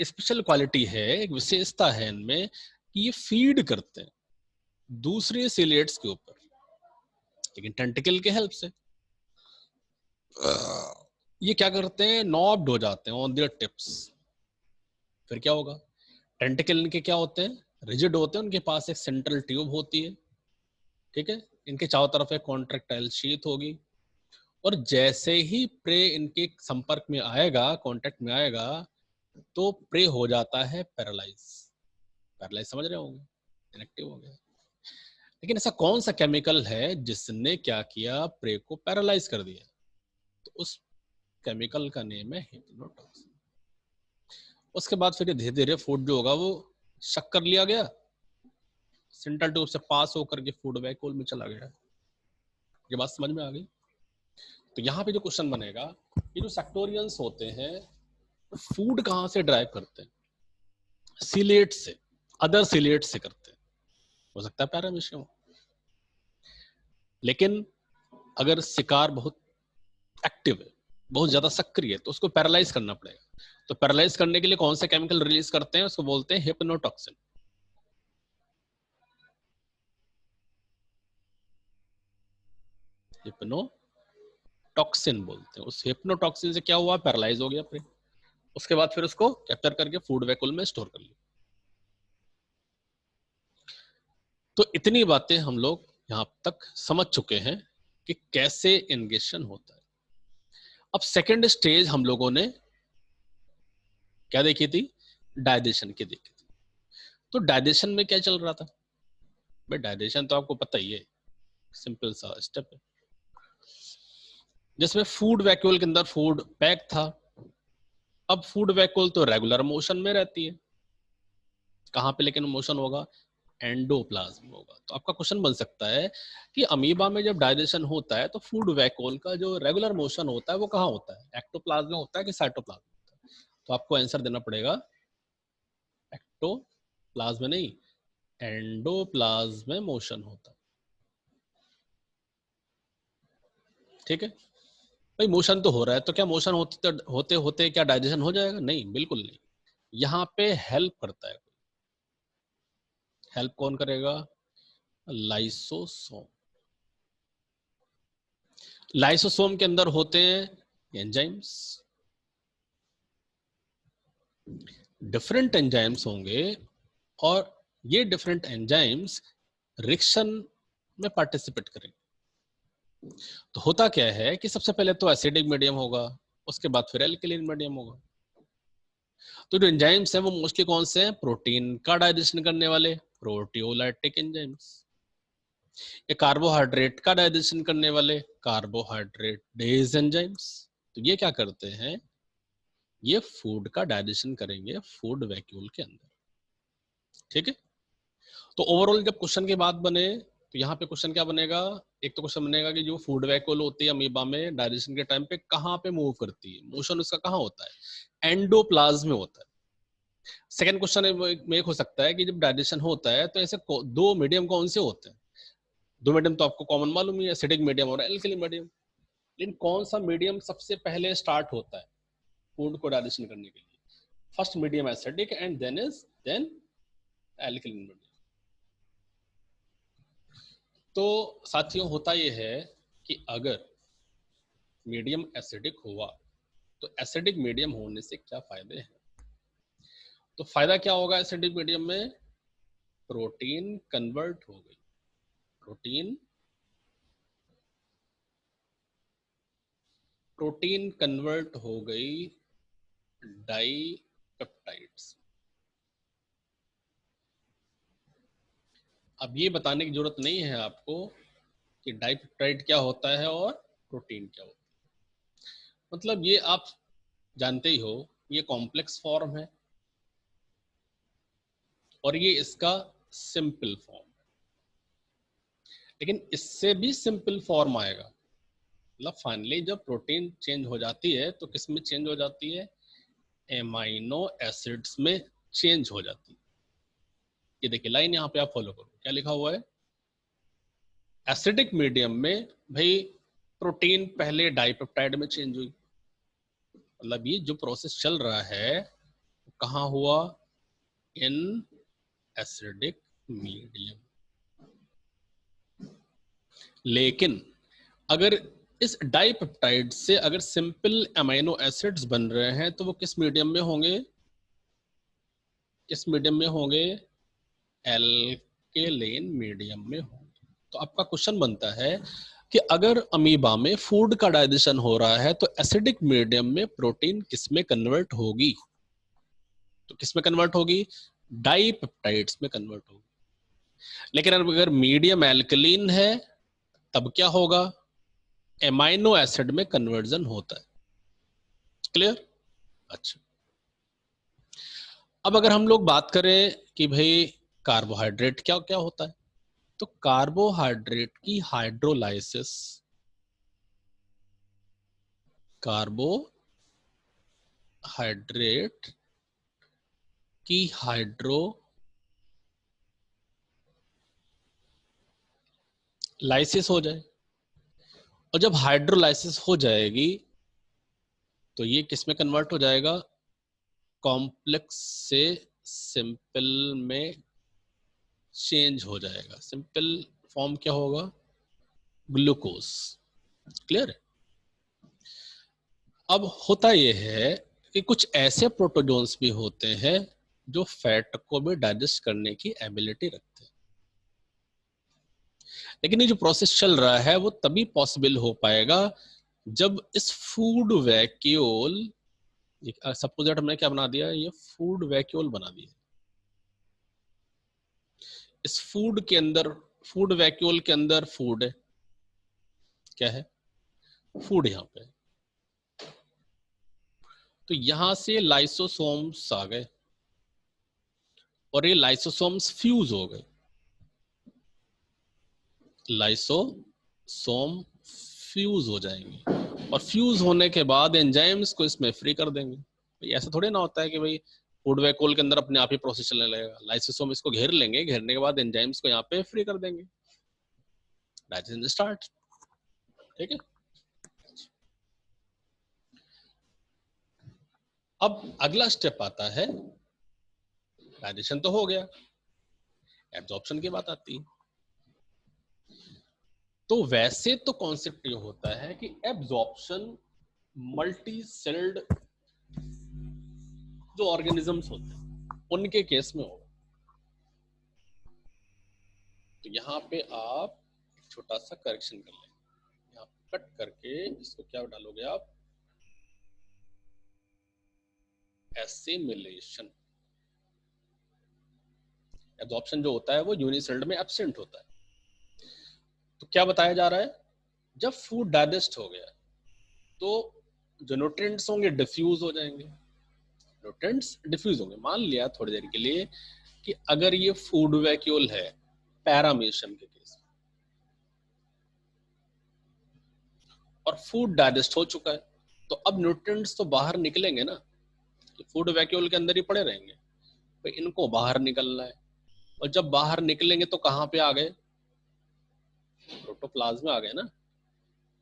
स्पेशल क्वालिटी है, एक विशेषता है इनमें कि ये फीड करते हैं दूसरे सिलेट्स के ऊपर, लेकिन टेंटिकल के हेल्प से। ये क्या करते हैं, नॉब्ड हो जाते हैं ऑन देयर टिप्स। फिर क्या होगा, टेंटिकल इनके क्या होते हैं, रिजिड होते हैं, उनके पास एक सेंट्रल ट्यूब होती है, ठीक है, इनके चारों तरफ एक कॉन्ट्रैक्टाइल शीथ होगी, और जैसे ही प्रे इनके संपर्क में आएगा, कांटेक्ट में आएगा, तो प्रे हो जाता है पैरालाइज। पैरालाइज समझ रहे होंगे, इनएक्टिव हो गया। लेकिन ऐसा कौन सा केमिकल है जिसने क्या किया, प्रे को पैरालाइज कर दिया, तो उस केमिकल का नेम है हिप्नोटॉक्सिन। उसके बाद फिर धीरे धीरे फूड जो होगा वो शक कर लिया गया, सेंट्रल ट्यूब से पास होकर के फूड वैक्यूल में चला गया। ये बात समझ में आ गई। तो यहाँ पे जो क्वेश्चन बनेगा, ये जो सेक्टोरियंस होते हैं फूड कहाँ से ड्राइव करते हैं, सिलेट से, अदर सिलेट से करते हैं, हो सकता है पैरामीशियम। लेकिन अगर शिकार बहुत एक्टिव है, बहुत ज्यादा सक्रिय है, तो उसको पैरालाइज करना पड़ेगा। तो पैरालाइज करने के लिए कौन से केमिकल रिलीज करते हैं, उसको बोलते हैं हिप्नोटॉक्सिन। हिप्नोटॉक्सिन बोलते हैं। उस हिप्नोटॉक्सिन से क्या हुआ, पैरालाइज हो गया प्रे। उसके बाद फिर उसको कैप्चर करके फूड वैक्यूल में स्टोर कर लिया। तो इतनी बातें हम लोग यहां तक समझ चुके हैं कि कैसे इंगेशन होता है। अब सेकेंड स्टेज हम लोगों ने क्या देखी थी, डाइजेशन की देखी थी। तो डाइजेशन में क्या चल रहा था भाई, डाइजेशन तो आपको पता ही है, सिंपल सा स्टेप है, जिसमें फूड वैक्यूल के अंदर फूड पैक था। अब फूड वैक्यूल तो रेगुलर मोशन में रहती है, कहां पे लेकिन मोशन होगा, एंडोप्लाज्म में होगा। तो आपका क्वेश्चन बन सकता है कि अमीबा में जब डाइजेशन होता है तो फूड वैक्यूल का जो रेगुलर मोशन होता है वो कहाँ होता है, एक्टोप्लाज्म में होता है कि साइटोप्लाज्म में होता है। तो आपको आंसर देना पड़ेगा एक्टोप्लाज्म में नहीं, एंडोप्लाज्म में मोशन होता है। ठीक है भाई, मोशन तो हो रहा है, तो क्या मोशन होते होते होते क्या डाइजेशन हो जाएगा, नहीं, बिल्कुल नहीं। यहाँ पे हेल्प करता है, हेल्प कौन करेगा, लाइसोसोम। लाइसोसोम के अंदर होते हैं एंजाइम्स, डिफरेंट एंजाइम्स होंगे, और ये डिफरेंट एंजाइम्स रिएक्शन में पार्टिसिपेट करेंगे। तो होता क्या है कि सबसे पहले तो एसिडिक मीडियम होगा, उसके बाद फिर एल्कलीन मीडियम होगा। तो जो एंजाइम्स हैं वो मोस्टली कौन से हैं, प्रोटीन का डाइजेशन करने वाले प्रोटियोलाइटिक एंजाइम्स, ये कार्बोहाइड्रेट का डाइजेशन करने वाले कार्बोहाइड्रेट डेज एंजाइम्स। तो ये क्या करते हैं, ये फूड का डाइजेशन करेंगे फूड वैक्यूल के अंदर। ठीक है, तो ओवरऑल जब क्वेश्चन की बात बने तो यहाँ पे क्वेश्चन क्या बनेगा, एक तो क्वेश्चन बनेगा कि जो फूड वैक्यूल होती है अमीबा में डाइजेशन के टाइम पे कहाँ पे मूव करती है, मोशन उसका कहाँ होता है, एंडोप्लाज्म में होता है। सेकंड क्वेश्चन में एक हो सकता है कि जब डाइजेशन होता है तो ऐसे दो मीडियम कौन से होते हैं, दो मीडियम तो आपको कॉमन मालूम ही है, एसिडिक मीडियम और एल्कली मीडियम। लेकिन कौन सा मीडियम सबसे पहले स्टार्ट होता है फूड को डाइजेशन करने के लिए, first medium acidic and then alkaline medium. तो साथियों होता यह है कि अगर मीडियम एसिडिक हुआ तो एसिडिक मीडियम होने से क्या फायदे हैं, तो फायदा क्या होगा एसिडिक मीडियम में, प्रोटीन कन्वर्ट हो गई, प्रोटीन प्रोटीन कन्वर्ट हो गई डाइपेप्टाइड्स। अब ये बताने की जरूरत नहीं है आपको कि डाइपेप्टाइड क्या होता है और प्रोटीन क्या होता है। मतलब ये आप जानते ही हो, ये कॉम्प्लेक्स फॉर्म है और ये इसका सिंपल फॉर्म, लेकिन इससे भी सिंपल फॉर्म आएगा। मतलब फाइनली जब प्रोटीन चेंज हो जाती है तो किस में चेंज हो जाती है? एमाइनो एसिड्स में चेंज हो जाती है। ये देखिए लाइन यहाँ पे आप फॉलो करो, क्या लिखा हुआ है? एसिडिक मीडियम में भाई प्रोटीन पहले डाइपेप्टाइड में चेंज हुई। मतलब ये जो प्रोसेस चल रहा है कहाँ हुआ? In acidic medium. लेकिन अगर इस डाइपेप्टाइड से अगर सिंपल अमीनो एसिड्स बन रहे हैं तो वो किस मीडियम में होंगे? किस मीडियम में होंगे? एल्केलेन मीडियम में होंगे। तो आपका क्वेश्चन बनता है कि अगर अमीबा में फूड का डाइजेशन हो रहा है तो एसिडिक मीडियम में प्रोटीन किस में कन्वर्ट होगी? तो किस में कन्वर्ट होगी? डाइपेप्टाइड्स में कन्वर्ट होगी। लेकिन अगर मीडियम एल्कलीन है तब क्या होगा? एमाइनो एसिड में कन्वर्जन होता है। क्लियर? अच्छा, अब अगर हम लोग बात करें कि भाई कार्बोहाइड्रेट क्या क्या होता है, तो कार्बोहाइड्रेट की हाइड्रोलाइसिस, कार्बोहाइड्रेट की हाइड्रोलाइसिस हो जाए, और जब हाइड्रोलाइसिस हो जाएगी तो ये किस में कन्वर्ट हो जाएगा? कॉम्प्लेक्स से सिंपल में चेंज हो जाएगा। सिंपल फॉर्म क्या होगा? ग्लूकोज। क्लियर है? अब होता यह है कि कुछ ऐसे प्रोटोजोन्स भी होते हैं जो फैट को भी डाइजेस्ट करने की एबिलिटी रखते हैं। लेकिन ये जो प्रोसेस चल रहा है वो तभी पॉसिबल हो पाएगा जब इस फूड वैक्यूल, सपोज दैट हमने क्या बना दिया, ये फूड वैक्यूल बना दिया। इस फूड के अंदर, फूड वैक्यूल के अंदर फूड है, क्या है? फूड यहाँ पे। तो यहां से लाइसोसोम्स आ गए और ये लाइसोसोम्स फ्यूज हो गए। लाइसोसोम फ्यूज हो जाएंगे और फ्यूज होने के बाद एंजाइम्स को इसमें फ्री कर देंगे। भाई ऐसा थोड़ी ना होता है कि भाई फूड वैक्यूल के अंदर अपने आप ही प्रोसेस चलने लगेगा। लाइसोसोम इसको घेर लेंगे, घेरने के बाद एंजाइम्स को यहाँ पे फ्री कर देंगे, डाइजेशन स्टार्ट। ठीक है? अब अगला स्टेप आता है, डाइजेशन तो हो गया, एब्जॉर्प्शन की बात आती है। तो वैसे तो कॉन्सेप्ट ये होता है कि एब्जॉर्प्शन मल्टी सेल्ड जो ऑर्गेनिजम्स होते हैं उनके केस में होगा। तो यहाँ पे आप छोटा सा करेक्शन कर लें, यहाँ कट करके इसको क्या डालोगे आप? एसिमिलेशन। एब्जॉर्प्शन जो होता है वो यूनिसेल्ड में एब्सेंट होता है। तो क्या बताया जा रहा है? जब फूड डाइजेस्ट हो गया तो जो न्यूट्रिएंट्स होंगे डिफ्यूज हो जाएंगे। न्यूट्रिएंट्स डिफ्यूज होंगे। मान लिया थोड़ी देर के लिए कि अगर ये फूड वैक्यूल है पैरामीशियम के केस में, और फूड डाइजेस्ट हो चुका है, तो अब न्यूट्रिएंट्स तो बाहर निकलेंगे ना, कि फूड वैक्यूल के अंदर ही पड़े रहेंगे। तो इनको बाहर निकलना है, और जब बाहर निकलेंगे तो कहाँ पे आ गए? प्रोटोप्लाज्म में आ गए ना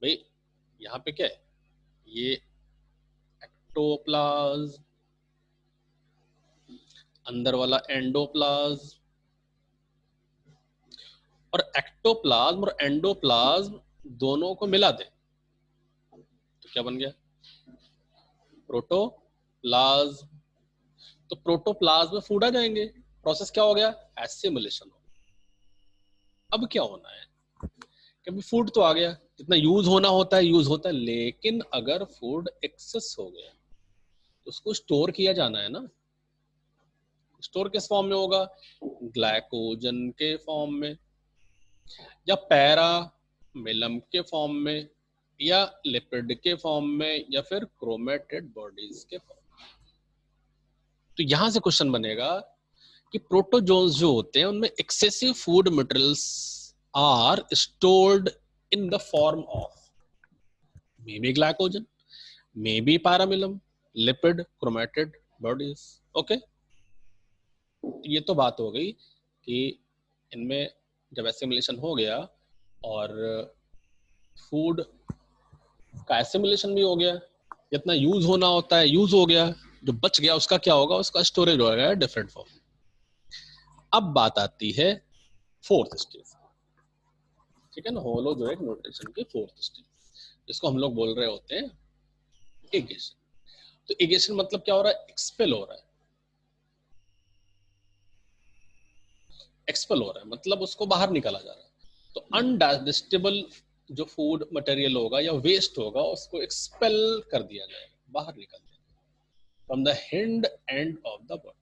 भाई। यहाँ पे क्या है? ये एक्टोप्लाज्म, अंदर वाला एंडोप्लाज्म, और एक्टोप्लाज्म और एंडोप्लाज्म दोनों को मिला दे तो क्या बन गया? प्रोटोप्लाज्म। तो प्रोटोप्लाज्म में फूड आ जाएंगे। प्रोसेस क्या हो गया? एसिमिलेशन हो गया। अब क्या होना है कि फूड तो आ गया, जितना यूज होना होता है यूज होता है, लेकिन अगर फूड एक्सेस हो गया तो उसको स्टोर किया जाना है ना। स्टोर किस फॉर्म में होगा? ग्लाइकोजन के फॉर्म में, या पैरामिलम के फॉर्म में, या लिपिड के फॉर्म में, या फिर क्रोमेटेड बॉडीज के फॉर्म में। तो यहां से क्वेश्चन बनेगा कि प्रोटोजोन्स जो होते हैं उनमें excessive food materials are stored in the form of may be glycogen, may be paramylum, lipid, chromatoid bodies. Okay, ये तो बात हो गई कि इनमें जब एसिमिलेशन हो गया और फूड का एसिमिलेशन भी हो गया, जितना यूज होना होता है यूज हो गया, जो बच गया उसका क्या होगा? उसका स्टोरेज हो गया डिफरेंट फॉर्म। अब बात आती है फोर्थ स्टेज, ठीक है ना, होलोजोइक न्यूट्रिशन की फोर्थ स्टेज, जिसको हम लोग बोल रहे होते हैं एगेशन। तो एगेशन मतलब क्या हो रहा है? एक्सपेल हो रहा है। एक्सपेल हो रहा है मतलब उसको बाहर निकाला जा रहा है। तो अनडाइजेस्टेबल जो फूड मटेरियल होगा या वेस्ट होगा उसको एक्सपेल कर दिया जाएगा, बाहर निकल दिया from the hind end of the body.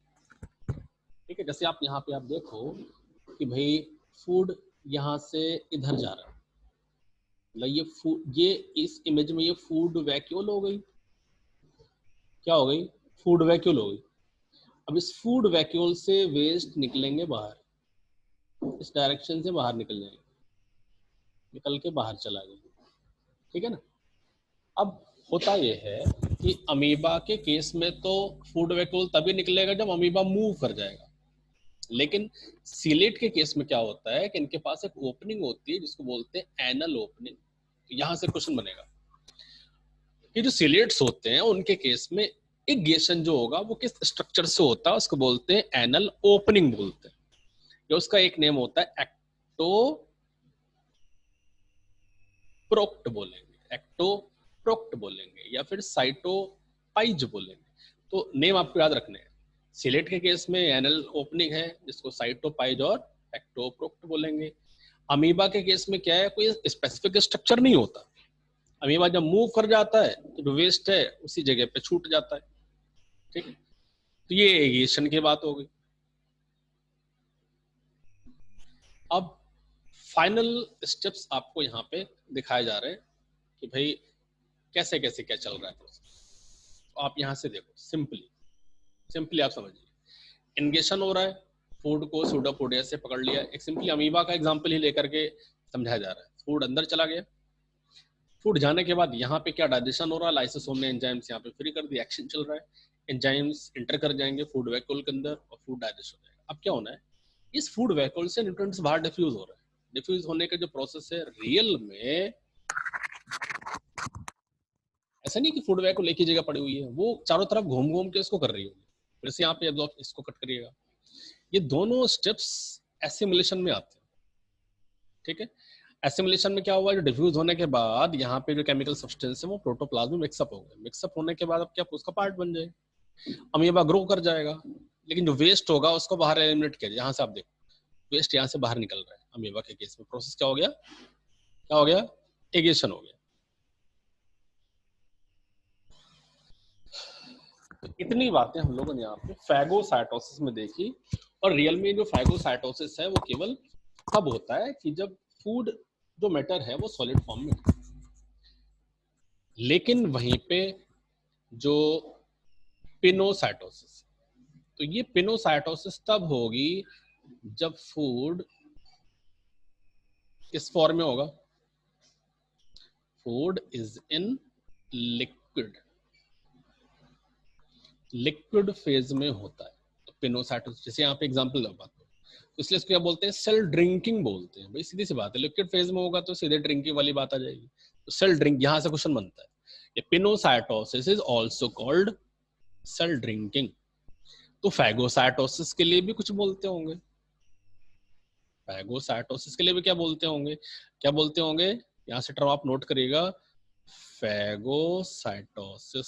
ठीक है, जैसे आप यहाँ पे आप देखो कि भाई फूड यहाँ से इधर जा रहा है, मतलब ये फूड, ये इस इमेज में ये फूड वैक्यूल हो गई। क्या हो गई? फूड वैक्यूल हो गई। अब इस फूड वैक्यूल से वेस्ट निकलेंगे बाहर, इस डायरेक्शन से बाहर निकल जाएंगे, निकल के बाहर चला गया। ठीक है ना। अब होता यह है कि अमीबा के केस में तो फूड वैक्यूल तभी निकलेगा जब अमीबा मूव कर जाएगा, लेकिन सीलेट के केस में क्या होता है कि इनके पास एक ओपनिंग होती है जिसको बोलते हैं एनल ओपनिंग। तो यहां से क्वेश्चन बनेगा कि जो सीलेट्स होते हैं उनके केस में इगेशन जो होगा वो किस स्ट्रक्चर से होता है? उसको बोलते हैं एनल ओपनिंग बोलते हैं, या उसका एक नेम होता है एक्टो प्रोक्ट बोलेंगे, एक्टोप्रोक्ट बोलेंगे, या फिर साइटोपाइज बोलेंगे। तो नेम आपको याद रखने हैं। सिलेट के केस में एनल ओपनिंग है जिसको साइटोपाइज और एक्टोप्रोक्ट बोलेंगे। अमीबा के केस में क्या है, कोई स्पेसिफिक स्ट्रक्चर नहीं होता। अमीबा जब मूव कर जाता है तो जो वेस्ट है उसी जगह पे छूट जाता है। ठीक है, तो ये एगिएशन की बात हो गई। अब फाइनल स्टेप्स आपको यहाँ पे दिखाए जा रहे हैं कि भाई कैसे कैसे क्या चल रहा है प्रोसेस। तो आप यहाँ से देखो, सिंपली आप समझिए, इंगेशन हो रहा है, फूड को सूडोपोडिया से पकड़ लिया। एक सिंपली अमीबा का एग्जांपल ही लेकर के समझाया जा रहा है। फूड अंदर चला गया, फूड जाने के बाद यहाँ पे क्या डाइजेशन हो रहा है, लाइसोसोम ने एंजाइम्स यहाँ पे फ्री कर दिया, एक्शन चल रहा है, एंजाइम्स इंटर कर जाएंगे फूड वैक्यूल के अंदर और फूड डाइजेस्ट हो जाएगा। अब क्या होना है, इस फूड वैक्यूल से न्यूट्रिएंट्स बाहर डिफ्यूज हो रहा है। डिफ्यूज होने का जो प्रोसेस है रियल में ऐसा नहीं कि फूड वैक्यूल एक ही जगह पड़ी हुई है, वो चारों तरफ घूम घूम के इसको कर रही होगी। फिर से यहाँ पे अब इसको कट करिएगा, ये दोनों स्टेप्स एसिमुलेशन में आते हैं। ठीक है, एसिमुलेशन में क्या हुआ, जो डिफ्यूज होने के बाद यहाँ पे जो केमिकल सब्सटेंस है वो प्रोटोप्लाज्म में मिक्सअप हो गए। मिक्सअप होने के बाद अब क्या उसका पार्ट बन जाएगा, अमीबा ग्रो कर जाएगा, लेकिन जो वेस्ट होगा उसको बाहर एलिमिनेट किया। यहाँ से आप देखो वेस्ट यहाँ से बाहर निकल रहा है। अमीबा के केस में प्रोसेस क्या हो गया, क्या हो गया, एगेशन हो गया। तो इतनी बातें हम लोगों ने यहाँ पे फैगोसाइटोसिस में देखी। और रियल में जो फैगोसाइटोसिस है वो केवल तब होता है कि जब फूड जो मैटर है वो सॉलिड फॉर्म में है। लेकिन वहीं पे जो पिनोसाइटोसिस, तो ये पिनोसाइटोसिस तब होगी जब फूड किस फॉर्म में होगा, food is in liquid, liquid phase में होता है। तो पिनोसाइटोसिस, जैसे यहाँ पे एग्जांपल बात हो, तो इसलिए इसको क्या बोलते हैं, सेल ड्रिंकिंग बोलते हैं। भाई सीधी सी बात है, लिक्विड फेज में होगा तो सीधे ड्रिंकिंग वाली बात आ जाएगी। तो सेल ड्रिंक, यहाँ से क्वेश्चन बनता है, ये pinocytosis is also called cell drinking. तो फैगोसाइटोसिस के लिए भी कुछ बोलते होंगे, फैगोसाइटोसिस के लिए भी क्या बोलते होंगे, क्या बोलते होंगे, यहाँ से टर्म आप नोट करिएगा, फैगोसाइटोसिस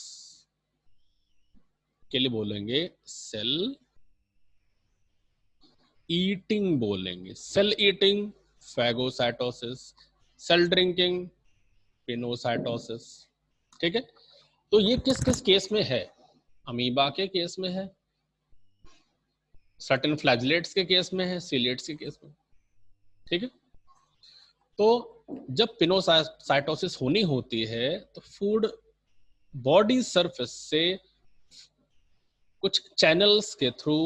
के लिए बोलेंगे सेल ईटिंग बोलेंगे, cell eating phagocytosis, cell drinking pinocytosis, ठीक है। तो ये किस किस केस में है? अमीबा के केस में है, सर्टेन फ्लैजिलेट्स के केस में है, सीलिएट्स के केस में, ठीक है। तो जब पिनोसाइटोसिस होनी होती है तो फूड बॉडी सरफेस से कुछ चैनल्स के थ्रू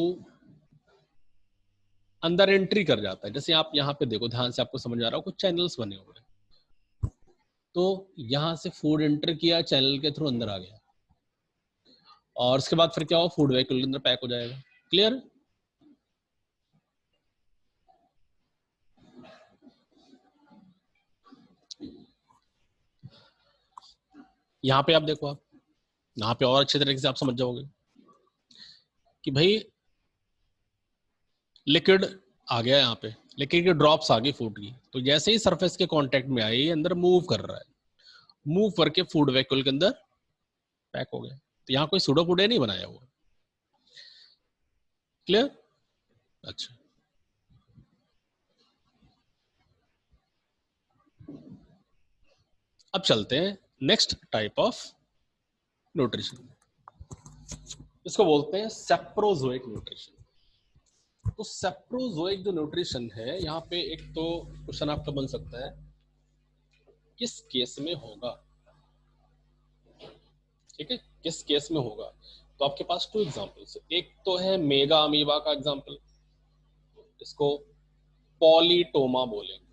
अंदर एंट्री कर जाता है। जैसे आप यहाँ पे देखो, ध्यान से आपको समझ आ रहा हो, कुछ चैनल्स बने हुए हैं। तो यहाँ से फूड एंटर किया, चैनल के थ्रू अंदर आ गया, और उसके बाद फिर क्या हो, फूड व्हीकल के अंदर पैक हो जाएगा। क्लियर? यहाँ पे आप देखो, आप यहाँ पे और अच्छे तरीके से आप समझ जाओगे कि भाई लिक्विड आ गया, यहाँ पे लिक्विड की ड्रॉप्स आ गई फूड की, तो जैसे ही सरफेस के कांटेक्ट में आई, अंदर मूव कर रहा है, मूव करके फूड व्हीकल के अंदर पैक हो गया। तो यहाँ कोई सूडोपोडिया नहीं बनाया हुआ। क्लियर? अच्छा, अब चलते हैं नेक्स्ट टाइप ऑफ न्यूट्रिशन, इसको बोलते हैं सेप्रोजोइक न्यूट्रिशन। तो सेप्रोजोइक जो न्यूट्रिशन है, यहाँ पे एक तो क्वेश्चन आपका बन सकता है, किस केस में होगा, ठीक है, किस केस में होगा। तो आपके पास टू एग्जांपल्स, एक तो है मेगा अमीबा का एग्जांपल, इसको पॉलीटोमा बोलेंगे,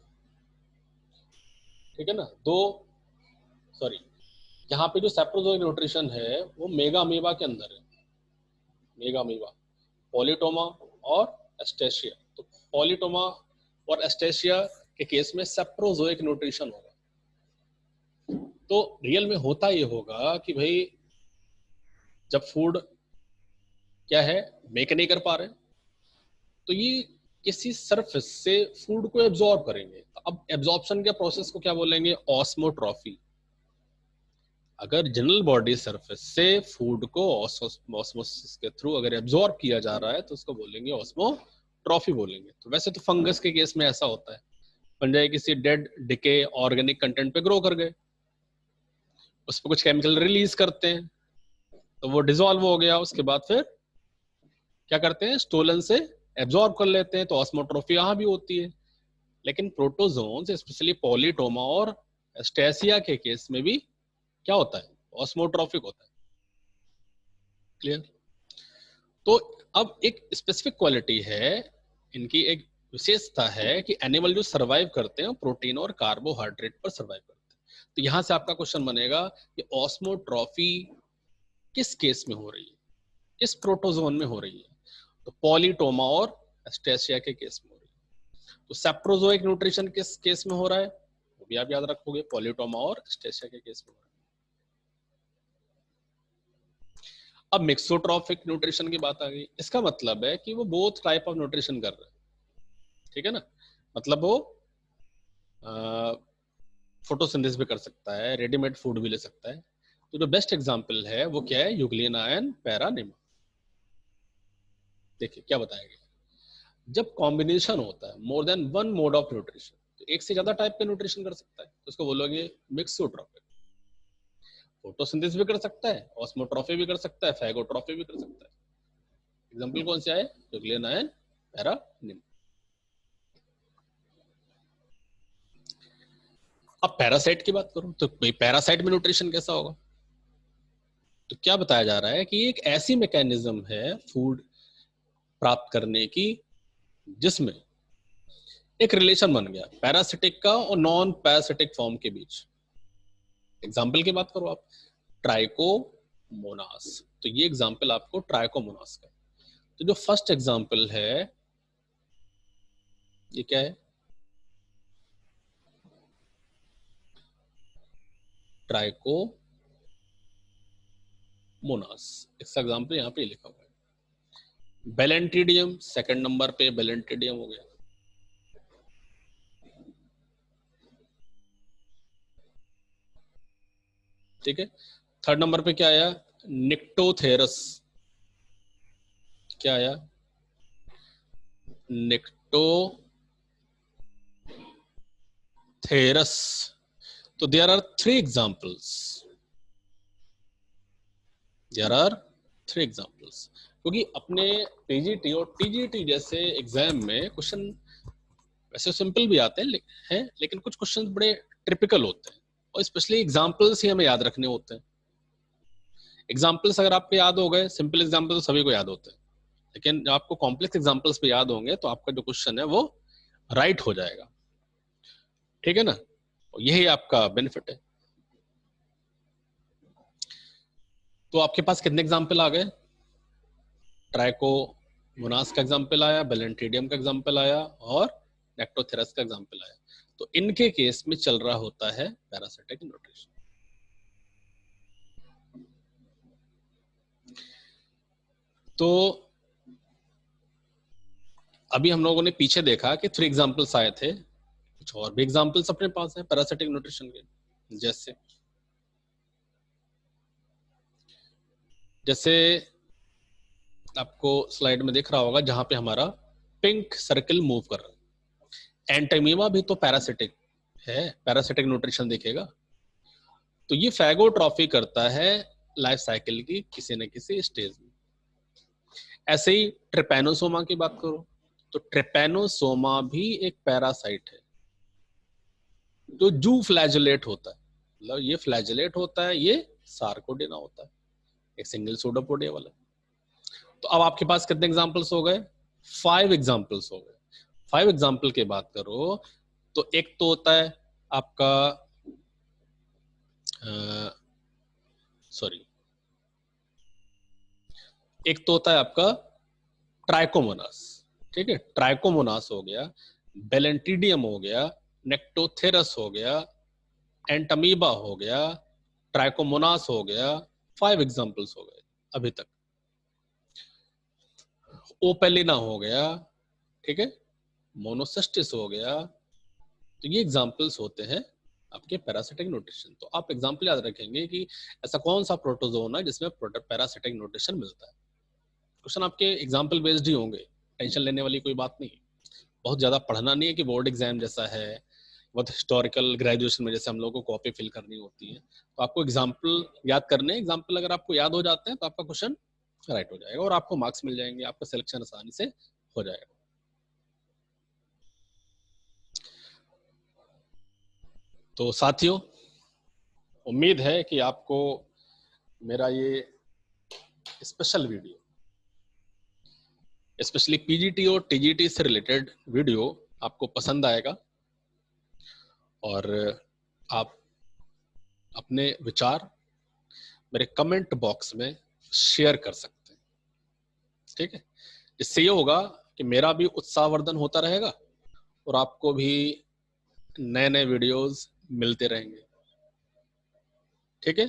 ठीक है ना। दो, सॉरी, यहाँ पे जो सेप्रोजोइक न्यूट्रिशन है वो मेगा अमीबा के अंदर है, मेगा अमीबा, पॉलीटोमा और एस्टेशिया। तो पॉलीटोमा और एस्टेशिया के केस में सेप्रोजोइक न्यूट्रिशन होगा। तो रियल में होता ये होगा कि भाई जब फूड क्या है, मेक नहीं कर पा रहे, तो ये किसी सरफेस से फूड को एब्जॉर्ब करेंगे। तो अब एब्जॉर्प्शन के प्रोसेस को क्या बोलेंगे, ऑस्मोट्रॉफी। अगर जनरल बॉडी सरफेस से फूड को ऑस्मोसिस के थ्रू अगर एब्जॉर्ब किया जा रहा है तो उसको बोलेंगे ऑस्मोट्रॉफी बोलेंगे। तो वैसे तो फंगस के केस में ऐसा होता है, पंजाई किसी डेड डिके ऑर्गेनिक कंटेंट पे ग्रो कर गए, उस पर कुछ केमिकल रिलीज करते हैं, तो वो डिसॉल्व हो गया, उसके बाद फिर क्या करते हैं, स्टोलन से एब्जॉर्ब कर लेते हैं, तो ऑस्मोट्रॉफी यहाँ भी होती है। लेकिन प्रोटोजोन्स, स्पेशली पॉलीटोमा और एस्टेसिया के केस में भी क्या होता है, ऑस्मोट्रॉफिक होता है। क्लियर? तो अब एक स्पेसिफिक क्वालिटी है इनकी, एक विशेषता है कि एनिमल जो सरवाइव करते हैं प्रोटीन और कार्बोहाइड्रेट पर सरवाइव करते हैं। तो यहां से आपका क्वेश्चन बनेगा कि ऑस्मोट्रॉफी किस केस में हो रही है, किस प्रोटोजोन में हो रही है। तो पॉलीटोमा और एस्टेसिया के केस में हो रही है। तो सेप्रोजोइक न्यूट्रिशन किस केस में हो रहा है, वो भी आप याद रखोगे, पॉलीटोमा और एस्टेसिया के केस में हो रहा है। अब मिक्सोट्रॉफिक न्यूट्रिशन की बात आ गई, इसका मतलब है कि वो बोथ टाइप ऑफ न्यूट्रिशन कर रहे हैं, ठीक है ना। मतलब वो फोटोसिंथेसिस भी कर सकता है, रेडीमेड फूड भी ले सकता है। तो जो बेस्ट एग्जांपल है वो क्या है, यूग्लिना एंड पैरानिमा। देखिए क्या बताया गया, जब कॉम्बिनेशन होता है more than one mod of nutrition, तो एक से ज्यादा टाइप का न्यूट्रिशन कर सकता है, तो उसको बोलोगे मिक्सोट्रॉफिक। फोटोसिंथेसिस भी कर सकता है, ऑस्मोट्रॉफी भी कर सकता है, फैगोट्रॉफी भी कर सकता है। एग्जांपल कौन से आए, यूग्लिना एंड पैरानिमा। अब पैरासाइट की बात करूं, तो पैरासाइट में न्यूट्रिशन कैसा होगा। तो क्या बताया जा रहा है कि एक ऐसी मैकेनिज्म है फूड प्राप्त करने की जिसमें एक रिलेशन बन गया पैरासिटिक का और नॉन पैरासिटिक फॉर्म के बीच। एग्जाम्पल की बात करो आप, ट्राइकोमोनास, तो ये एग्जाम्पल आपको ट्राइकोमोनास का। तो जो फर्स्ट एग्जाम्पल है ये क्या है, ट्राइकोमोनास, इसका एग्जाम्पल यहाँ पे लिखा हुआ है। बेलेंट्रिडियम सेकंड नंबर पे, बेलेंट्रिडियम हो गया, ठीक है। थर्ड नंबर पे क्या आया, निक्टोथेरस, क्या आया, निक्टोथेरस। तो there are three examples, there are three examples, क्योंकि अपने पीजीटी और टीजीटी जैसे एग्जाम में क्वेश्चन वैसे सिंपल भी आते हैं, लेकिन कुछ क्वेश्चन बड़े ट्रिपिकल होते हैं और स्पेशली एग्जाम्पल्स ही हमें याद रखने होते हैं। एग्जाम्पल्स अगर आपको याद हो गए, सिंपल एग्जाम्पल तो सभी को याद होते हैं, लेकिन जब आपको कॉम्प्लेक्स एग्जाम्पल्स पे याद होंगे तो आपका जो क्वेश्चन है वो राइट हो जाएगा, ठीक है ना। यही आपका बेनिफिट है। तो आपके पास कितने एग्जाम्पल आ गए? ट्राइकोमोनास का एग्जाम्पल आया, बेलेंट्रिडियम का एग्जाम्पल आया और नेक्टोथेरस का एग्जाम्पल आया। तो इनके केस में चल रहा होता है पैरासिटिक न्यूट्रिशन। तो अभी हम लोगों ने पीछे देखा कि थ्री एग्जाम्पल्स आए थे, कुछ और भी एग्जाम्पल्स अपने पास हैं पैरासिटिक न्यूट्रिशन के। जैसे आपको स्लाइड में दिख रहा होगा जहां पे हमारा पिंक सर्कल मूव कर रहा है, एंटामीमा भी तो पैरासिटिक है, पैरासिटिक न्यूट्रिशन दिखेगा। तो ये फैगोट्रॉफी करता है लाइफ साइकिल की किसी न किसी स्टेज में। ऐसे ही ट्रिपैनोसोमा की बात करो तो ट्रिपैनोसोमा भी एक पैरासाइट है जो जू फ्लैजेलेट होता है, मतलब ये फ्लैजेलेट होता है, ये सार्कोडेना होता है, एक सिंगल सूडोपोडिया वाला। तो अब आपके पास कितने एग्जांपल्स हो गए? 5 एग्जांपल्स हो गए। 5 एग्जांपल की बात करो तो एक तो होता है आपका एक तो होता है आपका ट्राइकोमोनास, ठीक है, ट्राइकोमोनास हो गया, बेलेंट्रिडियम हो गया, नेक्टोथेरस हो गया, एंटामीबा हो गया, ट्राइकोमोनास हो गया। 5 एग्जांपल्स हो गए अभी तक। ओपेलिना हो गया, ठीक है, मोनोसिस्टिस हो गया। तो ये एग्जांपल्स होते हैं आपके पैरासिटिक न्यूट्रिशन। तो आप एग्जांपल याद रखेंगे कि ऐसा कौन सा प्रोटोजोन है जिसमें पैरासिटिक न्यूट्रिशन मिलता है। क्वेश्चन आपके एग्जांपल बेस्ड ही होंगे, टेंशन लेने वाली कोई बात नहीं। बहुत ज्यादा पढ़ना नहीं है कि बोर्ड एग्जाम जैसा है, बहुत हिस्टोरिकल ग्रेजुएशन में जैसे हम लोगों को कॉपी फिल करनी होती है। तो आपको एग्जाम्पल याद करने, एग्जाम्पल अगर आपको याद हो जाते हैं तो आपका क्वेश्चन राइट हो जाएगा और आपको मार्क्स मिल जाएंगे, आपका सिलेक्शन आसानी से हो जाएगा। तो साथियों, उम्मीद है कि आपको मेरा ये स्पेशल वीडियो, स्पेशली पीजीटी और टीजीटी से रिलेटेड वीडियो आपको पसंद आएगा और आप अपने विचार मेरे कमेंट बॉक्स में शेयर कर सकते हैं, ठीक है। इससे ये होगा कि मेरा भी उत्साहवर्धन होता रहेगा और आपको भी नए नए वीडियोस मिलते रहेंगे, ठीक है।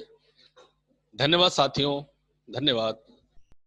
धन्यवाद साथियों, धन्यवाद।